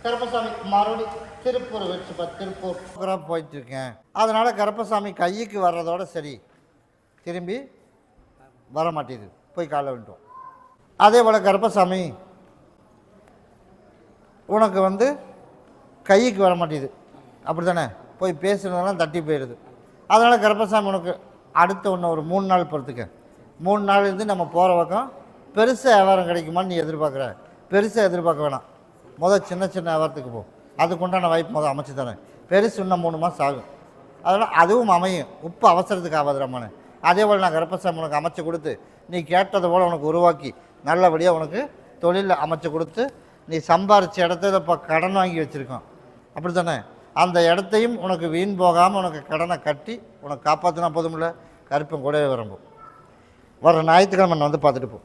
கருப்பசாமி மறுபடி திருப்பூர் வச்சுப்பா, திருப்பூர் போயிட்டுருக்கேன். அதனால் கருப்பசாமி கைக்கு வர்றதோட சரி, திரும்பி வர மாட்டேது, போய் காலை விட்டோம். அதே போல் கருப்பசாமி உனக்கு கைக்கு வர மாட்டேது, அப்படி தானே, போய் பேசுனதெல்லாம் தட்டி போயிடுது. அதனால் கருப்பசாமி உனக்கு அடுத்த ஒன்று ஒரு 3 நாள் பொறுத்துக்க. 3 நாள் இருந்து நம்ம போகிற பக்கம் பெருசாக வியாபாரம் கிடைக்குமான்னு நீ எதிர்பார்க்குற. பெருசாக எதிர்பார்க்க வேணாம், சின்ன சின்ன வியாபாரத்துக்கு போ. அதுக்குண்டான வாய்ப்பு அமைச்சு தரேன். பெருசு இன்னும் 3 மாதம் ஆகும், அதனால் அதுவும் அமையும். உப்பு அவசரத்துக்கு ஆகாதுரமான. அதே போல் நான் கருப்பசாமி உனக்கு அமைச்சு கொடுத்து நீ கேட்டதை போல் உனக்கு உருவாக்கி நல்லபடியாக உனக்கு தொழிலில் அமைச்சு கொடுத்து நீ சம்பாரித்த இடத்துல இப்போ கடன் வாங்கி வச்சுருக்கோம், அப்படி தானே, அந்த இடத்தையும் உனக்கு வீண் போகாமல் உனக்கு கடனை கட்டி உனக்கு காப்பாற்றினா போதுமில்ல. கருப்பன் கூடவே வரம்போம். வர ஞாயிற்றுக்கிழமை பார்த்துட்டு போ.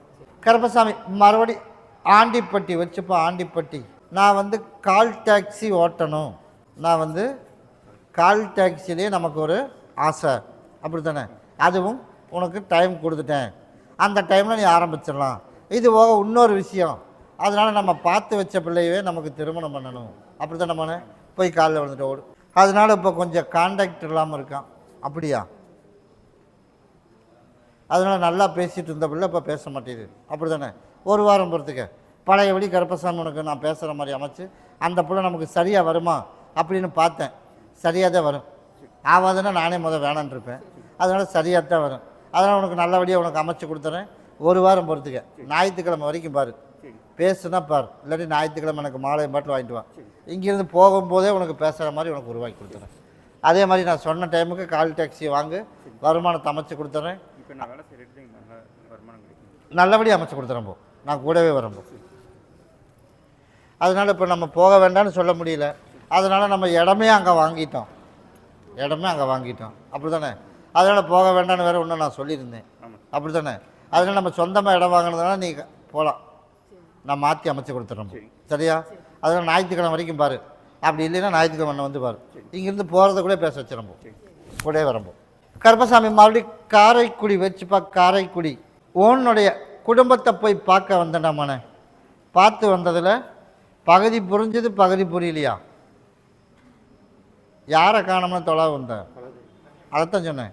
கருப்பசாமி மறுபடி ஆண்டிப்பட்டி வச்சுப்போ. ஆண்டிப்பட்டி நான் கால் டாக்ஸி ஓட்டணும். நான் கால் டாக்ஸிலே நமக்கு ஒரு ஆசை, அப்படி தானே. அதுவும் உனக்கு டைம் கொடுத்துட்டேன், அந்த டைமில் நீ ஆரம்பிச்சிடலாம். இது போக இன்னொரு விஷயம், அதனால் நம்ம பார்த்து வச்ச பிள்ளையவே நமக்கு திருமணம் பண்ணணும், அப்படி தானே மன போய் காலில் வந்துட்டு ஓடு. அதனால் இப்போ கொஞ்சம் கான்டாக்ட் இல்லாமல் இருக்கான், அப்படியா. அதனால் நல்லா பேசிகிட்டு இருந்த பிள்ளை இப்போ பேச மாட்டேது, அப்படி தானே. ஒரு வாரம் பொறுத்துக்க பழையபடி கருப்பசாமி உனக்கு நான் பேசுகிற மாதிரி அமைச்சு அந்த பிள்ளை நமக்கு சரியாக வருமா அப்படின்னு பார்த்தேன். சரியாக தான் வரும், ஆகாதுன்னா நானே வேணான்னு இருப்பேன். அதனால் சரியாக தான் வரும். அதனால் உனக்கு நல்லபடியாக உனக்கு அமைச்சு கொடுத்துறேன். ஒரு வாரம் பொறுத்துக்க, ஞாயிற்றுக்கிழமை வரைக்கும் பாரு, பேசுனா பார். இல்லாட்டி ஞாயிற்றுக்கிழமை எனக்கு மாலை பாட்டில் வாங்கிட்டு வா. இங்கேருந்து போகும்போதே உனக்கு பேசுகிற மாதிரி உனக்கு உருவாக்கி கொடுத்துறேன். அதே மாதிரி நான் சொன்ன டைமுக்கு கால் டாக்ஸி வாங்கு, வருமானத்தை அமைச்சு கொடுத்துட்றேன். நல்லபடியாக அமைச்சு கொடுத்துறேன் போ, நான் கூடவே வரம்போ. அதனால் இப்போ நம்ம போக வேண்டாம்னு சொல்ல முடியல. அதனால் நம்ம இடமே அங்கே வாங்கிட்டோம், அப்படி தானே. அதனால் போக வேண்டாம்னு வேறு ஒன்று நான் சொல்லியிருந்தேன், அப்படி தானே. அதனால் நம்ம சொந்தமாக இடம் வாங்கினதுனால நீ போகலாம், நான் மாற்றி அமைச்சு கொடுத்துட்றோம், சரியா. அதனால் ஞாயிற்றுக்கிழமை வரைக்கும் பாரு, அப்படி இல்லைன்னா ஞாயிற்றுக்கிழமை பாரு. இங்கேருந்து போகிறத கூட பேச வச்சிடம்போ, கூட வரம்போ. கருப்பசாமி மறுபடியும் காரைக்குடி வச்சுப்பா. காரைக்குடி உன்னுடைய குடும்பத்தை போய் பார்க்க வந்தேன்டாமான. பார்த்து வந்ததில் பகுதி புரிஞ்சது, பகுதி புரியலையா. யாரை காணோம்னு தொலை வந்தேன், அதைத்தான் சொன்னேன்.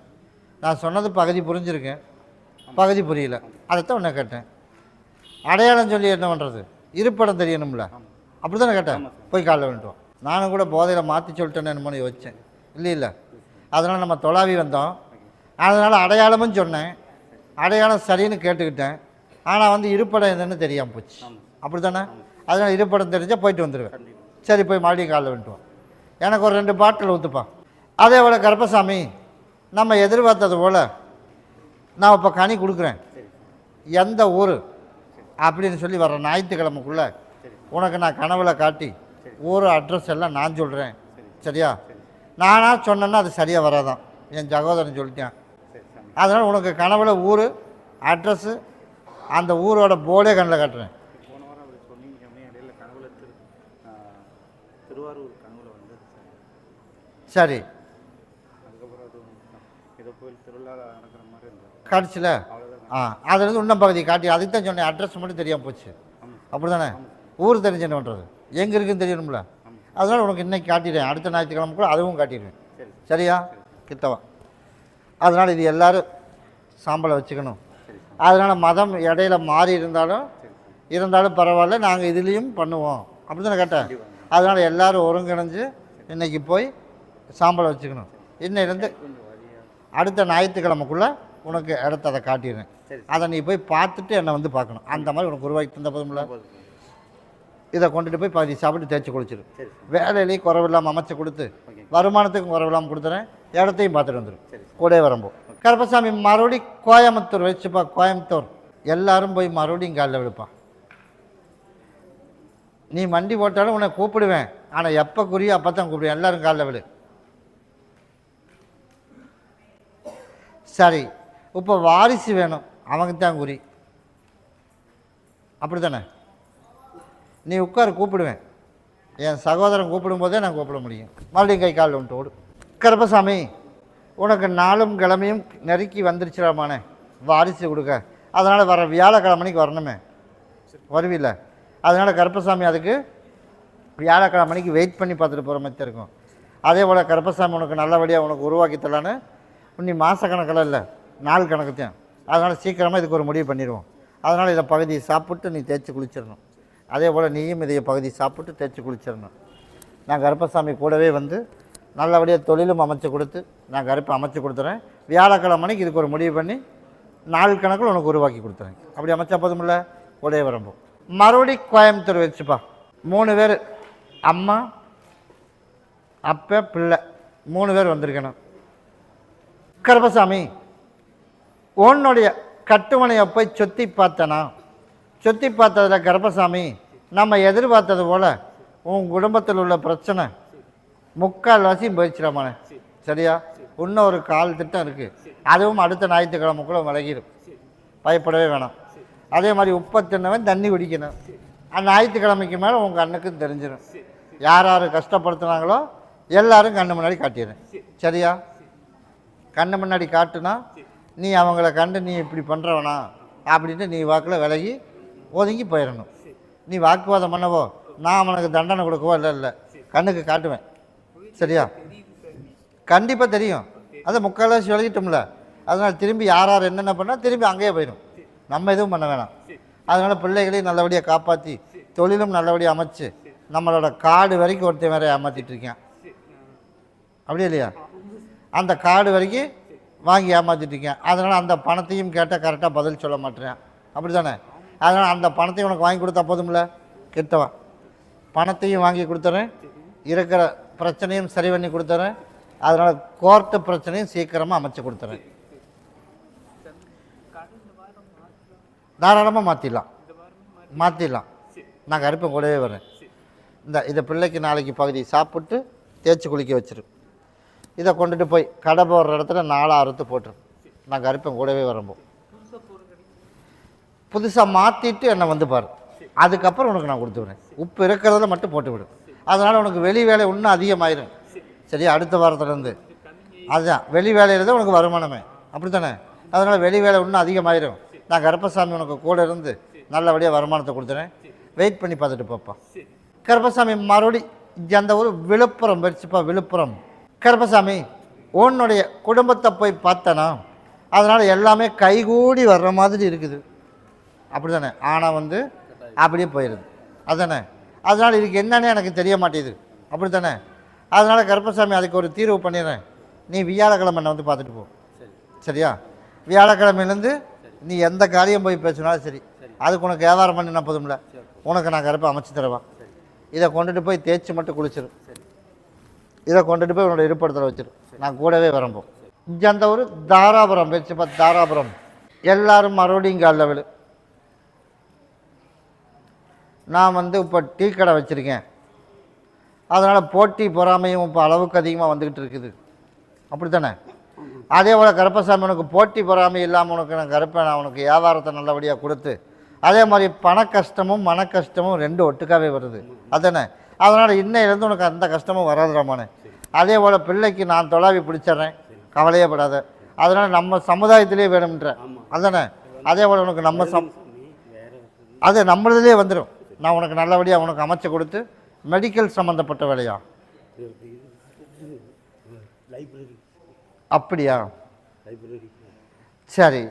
நான் சொன்னது பகுதி புரிஞ்சிருக்கேன், பகுதி புரியல, அதைத்தான் உன்னை கேட்டேன். அடையாளம் சொல்லி என்ன பண்ணுறது, இருப்படம் தெரியணும்ல, அப்படி தானே கேட்டேன். போய் காலைல வந்துட்டோம். நானும் கூட போதையில் மாற்றி சொல்லிட்டேன்னு என்னமோ யோசித்தேன், இல்லை. அதனால் நம்ம தொலாவி வந்தோம். அதனால் அடையாளமும் சொன்னேன், அடையாளம் சரின்னு கேட்டுக்கிட்டேன். ஆனால் இருப்படம் என்னன்னு தெரியாமல் போச்சு, அப்படி தானே. அதனால் இருப்படம் தெரிஞ்சால் போயிட்டு வந்துடுவேன். சரி, போய் மறுபடியும் காலைல வந்துட்டுவோம். எனக்கு ஒரு 2 பாட்டில் ஊற்றுப்பான். அதே போல் கருப்பசாமி நம்ம எதிர்பார்த்தது போல் நான் இப்போ கனி கொடுக்குறேன். எந்த ஊர் அப்படின்னு சொல்லி வர ஞாயிற்றுக்கிழமைக்குள்ளே உனக்கு நான் கனவுல காட்டி ஊர் அட்ரஸ் எல்லாம் நான் சொல்கிறேன், சரியா. நானாக சொன்னேன்னா அது சரியாக வராதான், என் சகோதரன் சொல்லிட்டேன். அதனால் உனக்கு கனவுல ஊர் அட்ரஸ்ஸு அந்த ஊரோட போர்டே கண்ணில் காட்டுறேன். சரி, காட்டுச்சுல. அதுலேருந்து இன்னும் பகுதி காட்டி, அதுக்கு தான் சொன்னேன். அட்ரஸ் மட்டும் தெரியாமல் போச்சு, அப்படி தானே. ஊர் தெரிஞ்சு என்ன பண்ணுறது, எங்கே இருக்குன்னு தெரியணும்ல. அதனால் உனக்கு இன்றைக்கி காட்டிடுவேன், அடுத்த ஞாயிற்றுக்கிழமை கூட அதுவும் காட்டிடுவேன், சரியா. கிட்டவா. அதனால் இது எல்லோரும் சாம்பலை வச்சுக்கணும். அதனால் மதம் இடையில மாறி இருந்தாலும் பரவாயில்ல, நாங்கள் இதுலேயும் பண்ணுவோம், அப்படி தானே கேட்டேன். அதனால் எல்லோரும் ஒருங்கிணைஞ்சு இன்றைக்கி போய் சாம்பலை வச்சுக்கணும். இன்னிலேருந்து அடுத்த ஞாயிற்றுக்கிழமைக்குள்ளே உனக்கு இடத்த அதை காட்டிடுறேன். அதை நீ போய் பார்த்துட்டு என்னை பார்க்கணும். அந்த மாதிரி உனக்கு உருவாக்கி தந்த போதும்ல. இதை கொண்டுட்டு போய் பாதி சாப்பிட்டு தேய்ச்சி குளிச்சிடு. வேலையிலையும் குறவில்லாமல் அமைச்சு கொடுத்து வருமானத்துக்கும் குறவில்லாமல் கொடுத்துறேன். இடத்தையும் பார்த்துட்டு வந்துடும், கூட வரம்போ. கருப்பசாமி மறுபடி கோயம்புத்தூர் வச்சுப்பா. கோயம்புத்தூர் எல்லோரும் போய் மறுபடியும் காலில் விழுப்பான். நீ மண்டி போட்டாலும் உன்னை கூப்பிடுவேன், ஆனால் எப்போ குறியோ அப்போ தான் கூப்பிடுவேன். எல்லோரும் காலில் விழு, சரி. இப்போ வாரிசு வேணும், அவங்க தான் குறி, அப்படி தானே. நீ உட்கார, கூப்பிடுவேன். என் சகோதரன் கூப்பிடும்போதே நான் கூப்பிட முடியும். மறுபடியும் கை காலில் வந்துட்டு ஓடு. கருப்பசாமி உனக்கு நாளும் கிழமையும் நெருக்கி வந்துருச்சுடாமானே வாரிசு கொடுக்க. அதனால் வர வியாழக்கிழமைக்கு வரணுமே, வருவில்லை. அதனால் கருப்பசாமி அதுக்கு வியாழக்கிழமை மணிக்கு வெயிட் பண்ணி பார்த்துட்டு போகிற மாதிரி தான் இருக்கும். அதே போல் கருப்பசாமி உனக்கு நல்லபடியாக உனக்கு உருவாக்கி தரலான்னு நீ மாத கணக்கில் இல்லை, நாள் கணக்கு தான். அதனால் சீக்கிரமாக இதுக்கு ஒரு முடிவு பண்ணிடுவோம். அதனால் இதை பகுதியை சாப்பிட்டு நீ தேய்ச்சி குளிச்சிடணும். அதே போல் நீயும் இதைய பகுதி சாப்பிட்டு தேய்ச்சி குளிச்சிடணும். நான் கருப்பசாமி கூடவே வந்து நல்லபடியாக தொழிலும் அமைச்சு கொடுத்து நான் கருப்பை அமைச்சு கொடுத்துறேன். வியாழக்கிழமை மணிக்கு இதுக்கு ஒரு முடிவு பண்ணி நாள் கணக்கில் உனக்கு உருவாக்கி கொடுத்துறேன். அப்படி அமைச்சா போதுமில்ல, கூடவே வரம்போம். மறுபடி கோயம்புத்தூர் வச்சுப்பா. 3 பேர், அம்மா அப்பா பிள்ளை 3 பேர் வந்திருக்கணும். கருப்பசாமி உன்னுடைய கட்டுமனையை போய் சுற்றி பார்த்தனா, சுற்றி பார்த்ததில் கருப்பசாமி நம்ம எதிர்பார்த்தது போல் உன் குடும்பத்தில் உள்ள பிரச்சனை 3/4 போயிடுச்சிடாமானே. சரியா? இன்னும் ஒரு 1/4 திட்டம் இருக்குது. அதுவும் அடுத்த ஞாயிற்றுக்கிழமைக்குள்ளே விலகிடும், பயப்படவே வேணாம். அதே மாதிரி உப்பை தின்னவன் தண்ணி குடிக்கணும். அந்த ஞாயிற்றுக்கிழமைக்கு மேலே உங்கள் கண்ணுக்கும் தெரிஞ்சிடும். யார் யார் கஷ்டப்படுத்துனாங்களோ எல்லோரும் கண்ணு முன்னாடி காட்டிடுறேன். சரியா? கண்ணு முன்னாடி காட்டுனா நீ அவங்கள கண்டு நீ இப்படி பண்ணுறவனா அப்படின்ட்டு நீ வாக்கில் விலகி ஒதுங்கி போயிடணும். நீ வாக்குவாதம் பண்ணவோ நான் அவனுக்கு தண்டனை கொடுக்கவோ இல்லை, கண்ணுக்கு காட்டுவேன். சரியா? கண்டிப்பாக தெரியும். அதை 3/4 விலகிட்டோம்ல. அதனால் திரும்பி யார் யார் என்னென்ன பண்ணால் திரும்பி அங்கேயே போயிடும். நம்ம எதுவும் பண்ண வேணாம். அதனால் பிள்ளைகளையும் நல்லபடியாக காப்பாற்றி தொழிலும் நல்லபடியாக அமைச்சு நம்மளோட காடு வரைக்கும் ஒருத்தன் வேற ஏமாற்றிட்டுருக்கேன். அப்படியே இல்லையா? அந்த காடு வரைக்கும் வாங்கி ஏமாற்றிட்டுருக்கேன். அதனால் அந்த பணத்தையும் கேட்டால் கரெக்டாக பதில் சொல்ல மாட்டேன். அப்படி தானே? அதனால் அந்த பணத்தையும் உனக்கு வாங்கி கொடுத்தா போதும்ல, கிட்டவா பணத்தையும் வாங்கி கொடுத்துறேன், இருக்கிற பிரச்சனையும் சரி பண்ணி கொடுத்துறேன். அதனால் கோர்ட்டு பிரச்சனையும் சீக்கிரமாக அமைச்சு கொடுத்துறேன். தாராளமாக மாற்றிடலாம். நான் கருப்பை கூடவே வரேன். இதை பிள்ளைக்கு நாளைக்கு பகுதி சாப்பிட்டு தேய்ச்சி குளிக்க வச்சிரு. இதை கொண்டுட்டு போய் கடை போடுற இடத்துல 4 அறுத்து போட்டுரு. நான் கருப்பன் கூடவே வரம்போம். புதுசாக மாற்றிட்டு என்னை வந்து பாரு. அதுக்கப்புறம் உனக்கு நான் கொடுத்துவிடுறேன். உப்பு இருக்கிறதுல மட்டும் போட்டு விடு. அதனால் உனக்கு வெளி வேலை இன்னும் அதிகமாயிரும். சரியா? அடுத்த வாரத்துலேருந்து அதுதான் வெளி வேலையில் தான் உனக்கு வருமானமே. அப்படி தானே? அதனால் வெளி வேலை இன்னும் அதிகமாயிரும். நான் கருப்பசாமி உனக்கு கூட இருந்து நல்லபடியாக வருமானத்தை கொடுத்துறேன். வெயிட் பண்ணி பார்த்துட்டு போப்பா. கருப்பசாமி மறுபடி அந்த ஊர் விழுப்புரம் வச்சுப்பா. விழுப்புரம் கருப்பசாமி உன்னுடைய குடும்பத்தை போய் பார்த்தனா, அதனால் எல்லாமே கைகூடி வர்ற மாதிரி இருக்குது. அப்படி தானே? ஆனால் வந்து அப்படியே போயிடுது. அதுதானே? அதனால் இதுக்கு என்னன்னே எனக்கு தெரிய மாட்டேது. அப்படி தானே? அதனால் கருப்பசாமி அதுக்கு ஒரு தீர்வு பண்ணிடுறேன். நீ வியாழக்கிழமை வந்து பார்த்துட்டு போ. சரியா? வியாழக்கிழமையிலேருந்து நீ எந்த காரியம் போய் பேசினாலும் சரி, அதுக்கு உனக்கு வியாபாரம் பண்ணினா போதும்ல. உனக்கு நான் கருப்பை அமைச்சு தருவா. இதை கொண்டுட்டு போய் தேய்ச்சி மட்டும் குளிச்சிரு. இதை கொண்டுட்டு போய் உன்னோட இருப்பிடத்தில் வச்சிரு. நான் கூடவே வரம்போம். இங்கே அந்த ஒரு தாராபுரம் வச்சு பார்த்து தாராபுரம் எல்லோரும் மறுபடியும் இங்கே அல்ல விழு. நான் வந்து இப்போ டீ கடை வச்சுருக்கேன். அதனால் போட்டி பொறாமையும் இப்போ அளவுக்கு அதிகமாக வந்துக்கிட்டு இருக்குது. அப்படி தானே? அதே போல் கருப்பசாமி உனக்கு போட்டி பொறாமை இல்லாமல் உனக்கு நான் கருப்பேன். நான் உனக்கு வியாபாரத்தை நல்லபடியாக கொடுத்து அதே மாதிரி பண கஷ்டமும் மன கஷ்டமும் 2 ஒட்டுக்காவே வருது. அதுதானே? அதனால் இன்னையிலேருந்து உனக்கு அந்த கஷ்டமும் வராதுராமானே. அதே போல் பிள்ளைக்கு நான் தொலாவி பிடிச்சிட்றேன், கவலையே படாத. அதனால் நம்ம சமுதாயத்திலே வேணும்ன்ற. அதுதானே? அதே போல் உனக்கு அது நம்மளதுலேயே வந்துடும். நான் உனக்கு நல்லபடியாக உனக்கு அமைச்சு கொடுத்து மெடிக்கல் சம்மந்தப்பட்ட வேலையா? அப்படியா? சரி.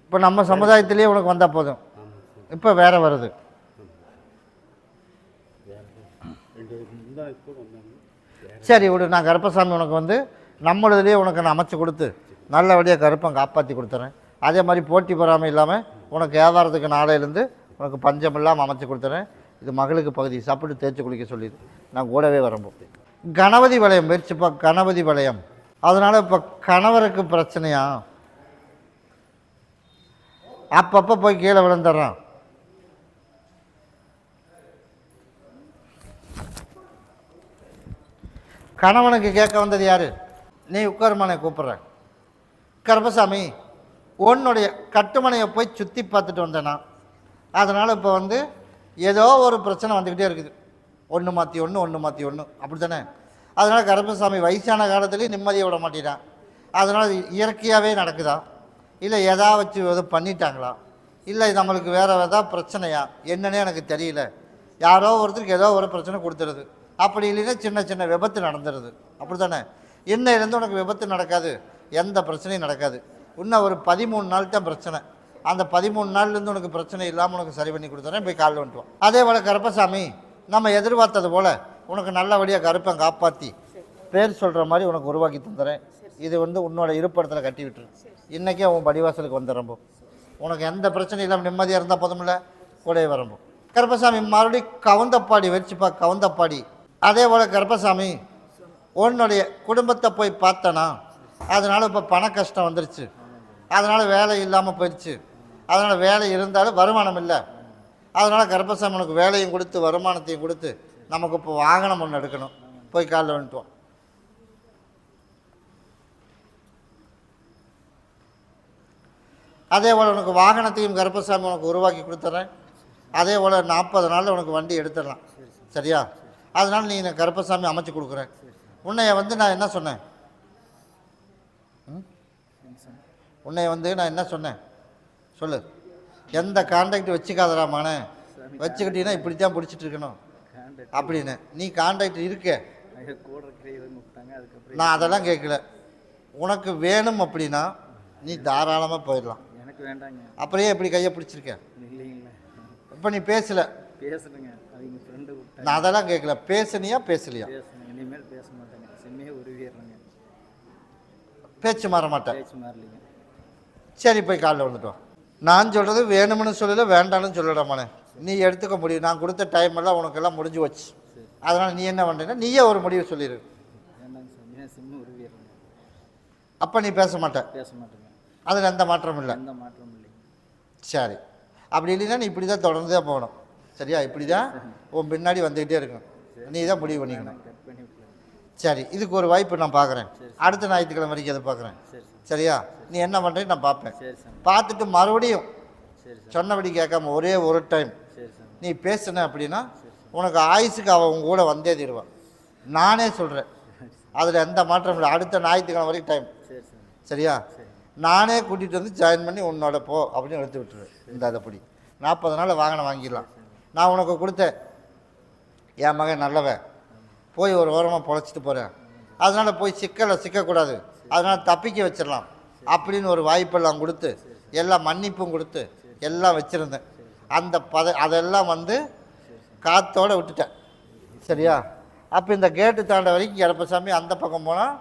இப்போ நம்ம சமுதாயத்திலே உனக்கு வந்தால் போதும். இப்போ வேற வருது. சரி விடு. நான் கருப்பசாமி உனக்கு வந்து நம்மளதுலேயே உனக்கு நான் அமைச்சு கொடுத்து நல்லபடியாக கருப்பை காப்பாற்றி கொடுத்துறேன். அதே மாதிரி போட்டி பொறாமை இல்லாமல் உனக்கு வியாபாரத்துக்கு நாளையிலேருந்து உனக்கு பஞ்சம் இல்லாமல் அமைச்சு கொடுத்துறேன். இது மகளுக்கு பகுதி சாப்பிட்டு தேய்ச்சி குளிக்க சொல்லிடு. நான் கூடவே வரம்போம். கணபதி வளையம் முயற்சிப்பா. கணபதி வளையம். அதனால் இப்போ கணவருக்கு பிரச்சனையா? அப்பப்போ போய் கீழே விழுந்துடுறான். கணவனுக்கு கேட்க வந்தது யார்? நீ உட்காருமானே கூப்பிட்றேன். கருப்பசாமி உன்னுடைய கட்டுமனையை போய் சுற்றி பார்த்துட்டு வந்தேனா, அதனால் இப்போ வந்து ஏதோ ஒரு பிரச்சனை வந்துக்கிட்டே இருக்குது. ஒன்று மாற்றி ஒன்று. அப்படி தானே? அதனால் கருப்பசாமி வயசான காலத்துலேயும் நிம்மதியை விட மாட்டேறான். அதனால் இயற்கையாகவே நடக்குதா, இல்லை எதா வச்சு எதுவும் பண்ணிட்டாங்களா, இல்லை நம்மளுக்கு வேறு ஏதாவது பிரச்சனையா என்னன்னே எனக்கு தெரியல. யாரோ ஒருத்தருக்கு ஏதோ ஒரு பிரச்சனை கொடுத்துருது. அப்படி இல்லைன்னா சின்ன சின்ன விபத்து நடந்துடுது. அப்படி தானே? இன்னையிலேருந்து உனக்கு விபத்து நடக்காது, எந்த பிரச்சனையும் நடக்காது. இன்னும் ஒரு 13 நாள் தான் பிரச்சனை. அந்த 13 நாள்லேருந்து உனக்கு பிரச்சனை இல்லாமல் உனக்கு சரி பண்ணி கொடுத்துறேன். போய் காலில் வந்துட்டுவோம். அதே போல் கருப்பசாமி நம்ம எதிர்பார்த்தது போல் உனக்கு நல்லபடியாக கருப்பை காப்பாற்றி பேர் சொல்கிற மாதிரி உனக்கு உருவாக்கி தந்துடுறேன். இது உன்னோட இருப்பிடத்தில் கட்டி விட்டுரு. இன்றைக்கே உன் படிவாசலுக்கு வந்துடுறம்போ. உனக்கு எந்த பிரச்சனையும் இல்லாமல் நிம்மதியாக இருந்தால் போதுமில்ல, கூடவே வரம்போ. கருப்பசாமி மறுபடியும் கவுந்தப்பாடி வச்சுப்பா, கவுந்தப்பாடி. அதே போல் கருப்பசாமி உன்னுடைய குடும்பத்தை போய் பார்த்தனா, அதனால் இப்போ பண கஷ்டம் வந்துருச்சு, அதனால் வேலை இல்லாமல் போயிடுச்சு, அதனால் வேலை இருந்தாலும் வருமானம் இல்லை. அதனால் கருப்பசாமி உனக்கு வேலையும் கொடுத்து வருமானத்தையும் கொடுத்து நமக்கு இப்போ வாகனம் ஒன்று எடுக்கணும். போய் காலில் வந்துட்டுவோம். அதே போல் உனக்கு வாகனத்தையும் கருப்பசாமி உனக்கு உருவாக்கி கொடுத்துட்றேன். அதே போல் 40 நாளில் உனக்கு வண்டி எடுத்துடலாம். சரியா? அதனால் நீ எனக்கு கருப்பசாமி அமைச்சு கொடுக்குறேன். உன்னைய நான் என்ன சொன்னேன்? உன்னைய நான் என்ன சொன்னேன் சொல்லு. எந்த கான்ட்ராக்ட் வச்சுக்காதராமானே, வச்சுக்கிட்டீங்கன்னா இப்படி தான் பிடிச்சிட்டு இருக்கணும் அப்படின்னு. நீ கான்ட்ராக்ட் இருக்க, நான் அதெல்லாம் கேட்கல. உனக்கு வேணும் அப்படின்னா நீ தாராளமாக போயிடலாம். எனக்கு வேண்டாங்க. அப்படியே எப்படி கையை பிடிச்சிருக்க? இப்போ நீ பேசலை. பேசுறேங்க, அவங்க ஃப்ரெண்டு கூப்பிட்டாங்க. நான் அதெல்லாம் கேட்கல. பேசுனியா பேசலையா? இனிமேல் பேச மாட்டேங்க. செம்மையாக உருவிடுறேங்க. பேச்சு மாற மாட்டேன். பேச்சு மாறலைங்க. சரி, போய் காலில் வந்துட்டோம். நான் சொல்கிறது வேணும்னு சொல்லலை, வேண்டாம்னு சொல்லலாமானே. நீ எடுத்துக்க முடியும். நான் கொடுத்த டைம் எல்லாம் உனக்கெல்லாம் முடிஞ்சு வச்சு. அதனால் நீ என்ன பண்ணுறீங்கன்னா நீயே ஒரு முடிவு சொல்லிடு. அப்போ நீ பேச மாட்டேன். பேச மாட்டேங்க. அதில் எந்த மாற்றமும் இல்லை. எந்த மாற்றமும் இல்லை. சரி, அப்படி இல்லைன்னா நீ இப்படி தான் தொடர்ந்து தான் போகணும். சரியா? இப்படி தான் உன் பின்னாடி வந்துக்கிட்டே இருக்கணும். நீ தான் முடிவு பண்ணிக்கணும். சரி, இதுக்கு ஒரு வாய்ப்பு நான் பார்க்குறேன். அடுத்த ஞாயிற்றுக்கிழமை வரைக்கும் அதை பார்க்குறேன். சரியா? நீ என்ன பண்ணுறேன்னு நான் பார்ப்பேன். பார்த்துட்டு மறுபடியும் சொன்னபடி கேட்காம ஒரே ஒரு டைம் நீ பேசுன அப்படின்னா உனக்கு ஆயுசுக்கு அவன் உங்க கூட வந்தே தீருவான். நானே சொல்கிறேன். அதில் எந்த மாற்றம் இல்லை. அடுத்த ஞாயிற்றுக்கிழமை வரைக்கும் டைம். சரியா? நானே கூட்டிகிட்டு வந்து ஜாயின் பண்ணி உன்னோட போ அப்படின்னு எடுத்து விட்டுருவேன். இந்த அதைப்படி 40 நாள் வாகனம் வாங்கிடலாம். நான் உனக்கு கொடுத்தேன். என் மகன் நல்லவன், போய் ஒரு ஓரமாக பொழைச்சிட்டு போகிறேன், அதனால் போய் சிக்கக்கூடாது, அதனால் தப்பிக்க வச்சிடலாம் அப்படின்னு ஒரு வாய்ப்பெல்லாம் கொடுத்து எல்லாம் மன்னிப்பும் கொடுத்து எல்லாம் வச்சுருந்தேன். அந்த அதெல்லாம் காற்றோடு விட்டுட்டேன். சரியா? அப்போ இந்த கேட்டு தாண்ட வரைக்கும் கருப்பசாமி அந்த பக்கம் போனால்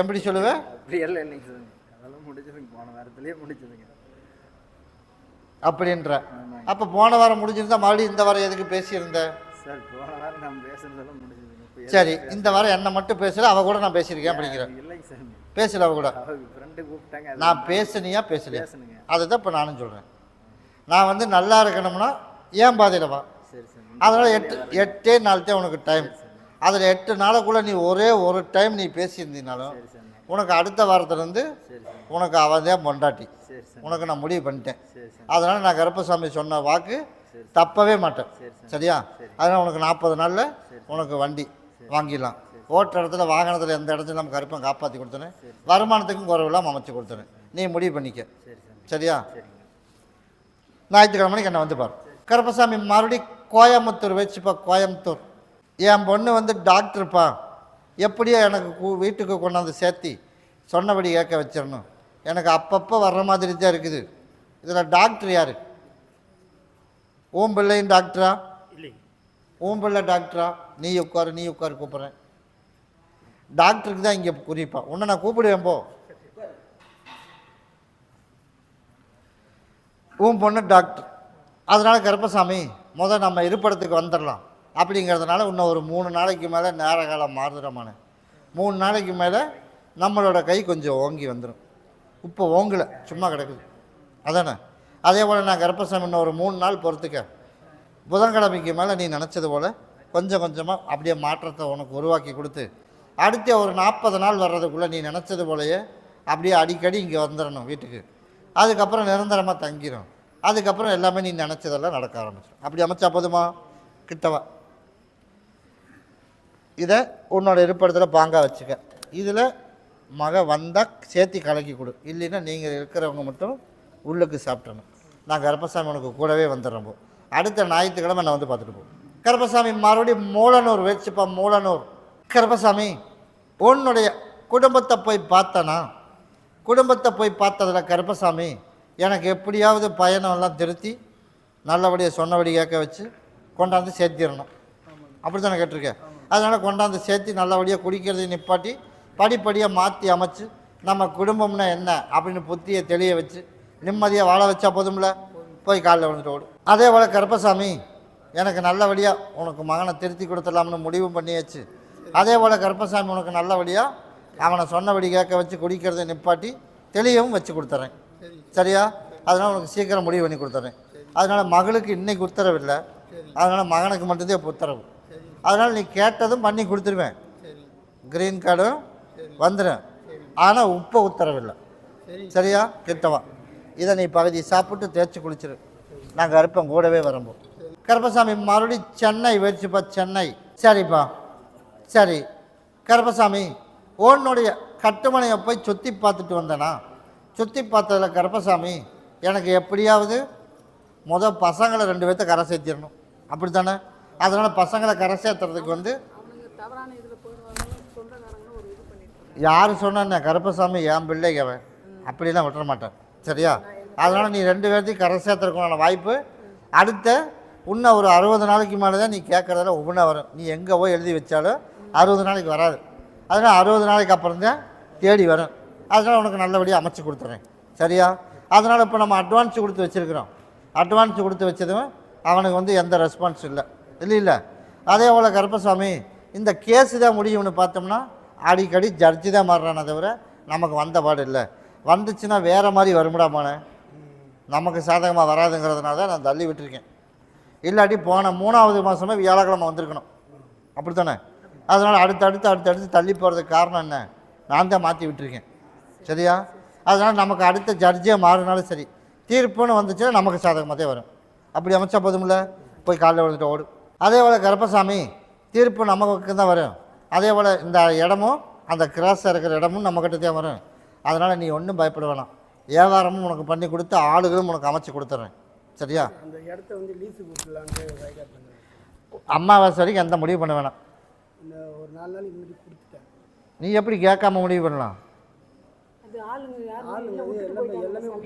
எப்படி சொல்லுவேன்? அப்படி எல்லாம் இல்லைங்க சார், அதெல்லாம் முடிஞ்சதுங்க. போன வாரத்துலேயே முடிஞ்சதுங்க அப்படின்ற. அப்போ போன வாரம் முடிஞ்சிருந்தா மறுபடியும் இந்த வாரம் எதுக்கு பேசியிருந்தேன் சார்? போன வாரம் நான் பேசுறதெல்லாம் முடிஞ்சதுங்க. சரி, இந்த வாரம் என்னை மட்டும் பேசல, அவ கூட நான் பேசியிருக்கேன் அப்படிங்கிறேன். இல்லைங்க சார், பேசல அவ கூட. ஃப்ரெண்டு கூப்பிட்டாங்க. நான் பேசுனியா பேசலையா? அதுதான் இப்போ நானும் சொல்கிறேன். நான் நல்லா இருக்கணும்னா ஏன் பாதையில் வா. அதனால் 8 நாள் தான் உனக்கு டைம். அதில் 8 நாளுக்குள்ளே நீ ஒரே ஒரு டைம் நீ பேசியிருந்தீனாலும் உனக்கு அடுத்த வாரத்துலேருந்து உனக்கு அவன் தான் பொண்டாட்டி. உனக்கு நான் முடிவு பண்ணிட்டேன். அதனால் நான் கருப்பசாமி சொன்ன வாக்கு தப்பவே மாட்டேன். சரியா? அதனால் உனக்கு 40 நாளில் உனக்கு வண்டி வாங்கிடலாம். ஓட்டுற இடத்துல வாகனத்தில் எந்த இடத்துல நம்ம கருப்பை காப்பாற்றி கொடுத்தேன். வருமானத்துக்கும் குறைவில்லாமல் அமைச்சு கொடுத்தேன். நீ முடிவு பண்ணிக்க. சரியா? ஞாயிற்றுக்கிழமை மணிக்கு என்ன பாரு. கருப்பசாமி மறுபடியும் கோயம்புத்தூர் வச்சுப்பா. கோயம்புத்தூர் என் பொண்ணு டாக்டருப்பா, எப்படியோ எனக்கு வீட்டுக்கு கொண்டாந்து சேர்த்தி சொன்னபடி கேட்க வச்சிடணும். எனக்கு அப்பப்போ வர்ற மாதிரி தான் இருக்குது. இதில் டாக்டர் யார்? உன் பிள்ளையும் டாக்டரா? இல்லை, உன் பிள்ளை டாக்டரா? நீ உட்காரு கூப்பிட்றேன். டாக்டருக்கு தான் இங்கே குறிப்பா. உன்னை நான் கூப்பிடுவேன் போ. உன் பொண்ணு டாக்டர். அதனால் கருப்பசாமி நம்ம இருப்பிடத்துக்கு வந்துடலாம் அப்படிங்கிறதுனால இன்னும் ஒரு 3 நாளைக்கு மேலே நேர காலம் மாறுதுறமான. 3 நாளைக்கு மேலே நம்மளோட கை கொஞ்சம் ஓங்கி வந்துடும். இப்போ ஓங்கலை, சும்மா கிடக்குது. அதானே? அதே போல் நான் கருப்பசாமி இன்னும் ஒரு 3 நாள் பொறுத்துக்க. புதன்கிழமைக்கு மேலே நீ நினச்சது போல் கொஞ்சம் கொஞ்சமாக அப்படியே மாற்றத்தை உனக்கு உருவாக்கி கொடுத்து அடுத்த ஒரு 40 நாள் வர்றதுக்குள்ளே நீ நினச்சது போலையே அப்படியே அடிக்கடி இங்கே வந்துடணும் வீட்டுக்கு. அதுக்கப்புறம் நிரந்தரமாக தங்கிடும். அதுக்கப்புறம் எல்லாமே நீ நினச்சதெல்லாம் நடக்க ஆரம்பிச்சிடும். அப்படி அமைச்சா போதுமா? கிட்டவா. இதை உன்னோட இருப்பிடத்தில் பாங்கா வச்சுக்க. இதில் வந்தால் சேர்த்தி கலக்கி கொடு. இல்லைன்னா நீங்கள் இருக்கிறவங்க மட்டும் உள்ளுக்கு சாப்பிட்டணும். நான் கருப்பசாமி உனக்கு கூடவே வந்துடுறோம். அடுத்த ஞாயிற்றுக்கிழமை என்னை வந்து பார்த்துட்டு போ. கருப்பசாமி மறுபடியும் மூலனூர் வச்சுப்பா. மூலனூர் கருப்பசாமி உன்னுடைய குடும்பத்தை போய் பார்த்தனா, குடும்பத்தை போய் பார்த்ததில் கருப்பசாமி எனக்கு எப்படியாவது பயணம்லாம் திருத்தி நல்லபடியாக சொன்னபடி கேட்க வச்சு கொண்டாந்து சேர்த்திடணும். அப்படி தானே கேட்டிருக்கேன். அதனால் கொண்டாந்து சேர்த்து நல்லபடியாக குடிக்கிறதை நிப்பாட்டி படிப்படியாக மாற்றி அமைச்சு நம்ம குடும்பம்னா என்ன அப்படின்னு புத்தியை தெளிய வச்சு நிம்மதியாக வாழ வச்சா போதும்ல. போய் காலையில் விழுந்துட்டு ஓடும். அதே போல் கருப்பசாமி எனக்கு நல்லபடியாக உனக்கு மகனை திருத்தி கொடுத்துடலாம்னு முடிவு பண்ணியாச்சு. அதே போல் கருப்பசாமி உனக்கு நல்லபடியாக அவனை சொன்னபடி கேட்க வச்சு குடிக்கிறதை நிப்பாட்டி தெளியவும் வச்சு கொடுத்துட்றேன். சரியா? அதனால் உனக்கு சீக்கிரம் முடிவு பண்ணி கொடுத்துட்றேன். அதனால் மகளுக்கு இன்றைக்கி உத்தரவு இல்லை, அதனால் மகனுக்கு மட்டும்தான் உத்தரவு. அதனால் நீ கேட்டதும் பண்ணி கொடுத்துருவேன், க்ரீன் கார்டும் வந்துடும். ஆனால் உப்ப உத்தரவில்லை. சரியா? கிட்டவா இதை நீ பகுதி சாப்பிட்டு தேய்ச்சி குளிச்சிரு. நாங்கள் அறுப்போம் கூடவே வரும்போது. கருப்பசாமி மறுபடியும் சென்னை வச்சுப்பா. சென்னை சரிப்பா. சரி கருப்பசாமி உன்னுடைய கட்டுமனையை போய் சுற்றி பார்த்துட்டு வந்தேனா, சுற்றி பார்த்ததில் கருப்பசாமி எனக்கு எப்படியாவது பசங்களை 2 பேர்த்த கரை சேர்த்திடணும். அப்படி தானே? அதனால் பசங்களை கரை சேர்த்துறதுக்கு வந்து யார் சொன்ன கருப்பசாமி என் பிள்ளைக்கு அவன் அப்படிலாம் விட்டுற மாட்டேன். சரியா? அதனால் நீ 2 பேர்த்தையும் கரை சேர்த்துறதுக்கான வாய்ப்பு அடுத்த இன்னும் ஒரு 60 நாளைக்கு மேலே தான் நீ கேட்குறதுல ஒவ்வொன்றா வரும். நீ எங்கே போய் எழுதி வச்சாலும் 60 நாளைக்கு வராது. அதனால் 60 நாளைக்கு அப்புறம் தான் தேடி வரும். அதனால் உனக்கு நல்லபடியாக அமைச்சு கொடுத்துட்றேன். சரியா? அதனால் இப்போ நம்ம அட்வான்ஸ் கொடுத்து வச்சுருக்கிறோம். அட்வான்ஸ் கொடுத்து வச்சதும் அவனுக்கு வந்து எந்த ரெஸ்பான்ஸ் இல்லை. இல்லை அதே போல் கருப்பசாமி இந்த கேஸு தான் முடியும்னு பார்த்தோம்னா அடிக்கடி ஜட்ஜி தான் மாறுறானே தவிர நமக்கு வந்த பாடு இல்லை. வந்துச்சுன்னா வேறு மாதிரி வருமுடாமானே, நமக்கு சாதகமாக வராதுங்கிறதுனால தான் நான் தள்ளி விட்டுருக்கேன். இல்லாட்டி போன 3வது மாதமே வியாழக்கிழமை வந்திருக்கணும். அப்படி தானே? அதனால் அடுத்தடுத்து தள்ளி போகிறதுக்கு காரணம் என்ன, நான் தான் மாற்றி விட்டுருக்கேன். சரியா? அதனால் நமக்கு அடுத்த ஜட்ஜே மாறினாலும் சரி, தீர்ப்புன்னு வந்துச்சுன்னா நமக்கு சாதகமாக தான் வரும். அப்படி அமைச்சா போதும்ல. போய் காலையில் விழுந்துட்டு ஓடும். அதே போல் கருப்பசாமி தீர்ப்பு நமக்கு தான் வரும். அதே போல் இந்த இடமும் அந்த கிராஸாக இருக்கிற இடமும் நம்மக்கிட்ட தான் வரும். அதனால் நீ ஒன்றும் பயப்பட வேணாம். வியாபாரமும் உனக்கு பண்ணி கொடுத்து ஆளுகளும் உனக்கு அமைச்சு கொடுத்துட்றேன். சரியா? அந்த இடத்த வந்து லீஸு கொடுத்துடலான்னு அம்மாவாசை வரைக்கும் எந்த முடிவு பண்ண வேணாம். இந்த ஒரு 4 நாளைக்கு முன்னாடி கொடுத்துட்டேன். நீ எப்படி கேட்காம முடிவு பண்ணலாம்?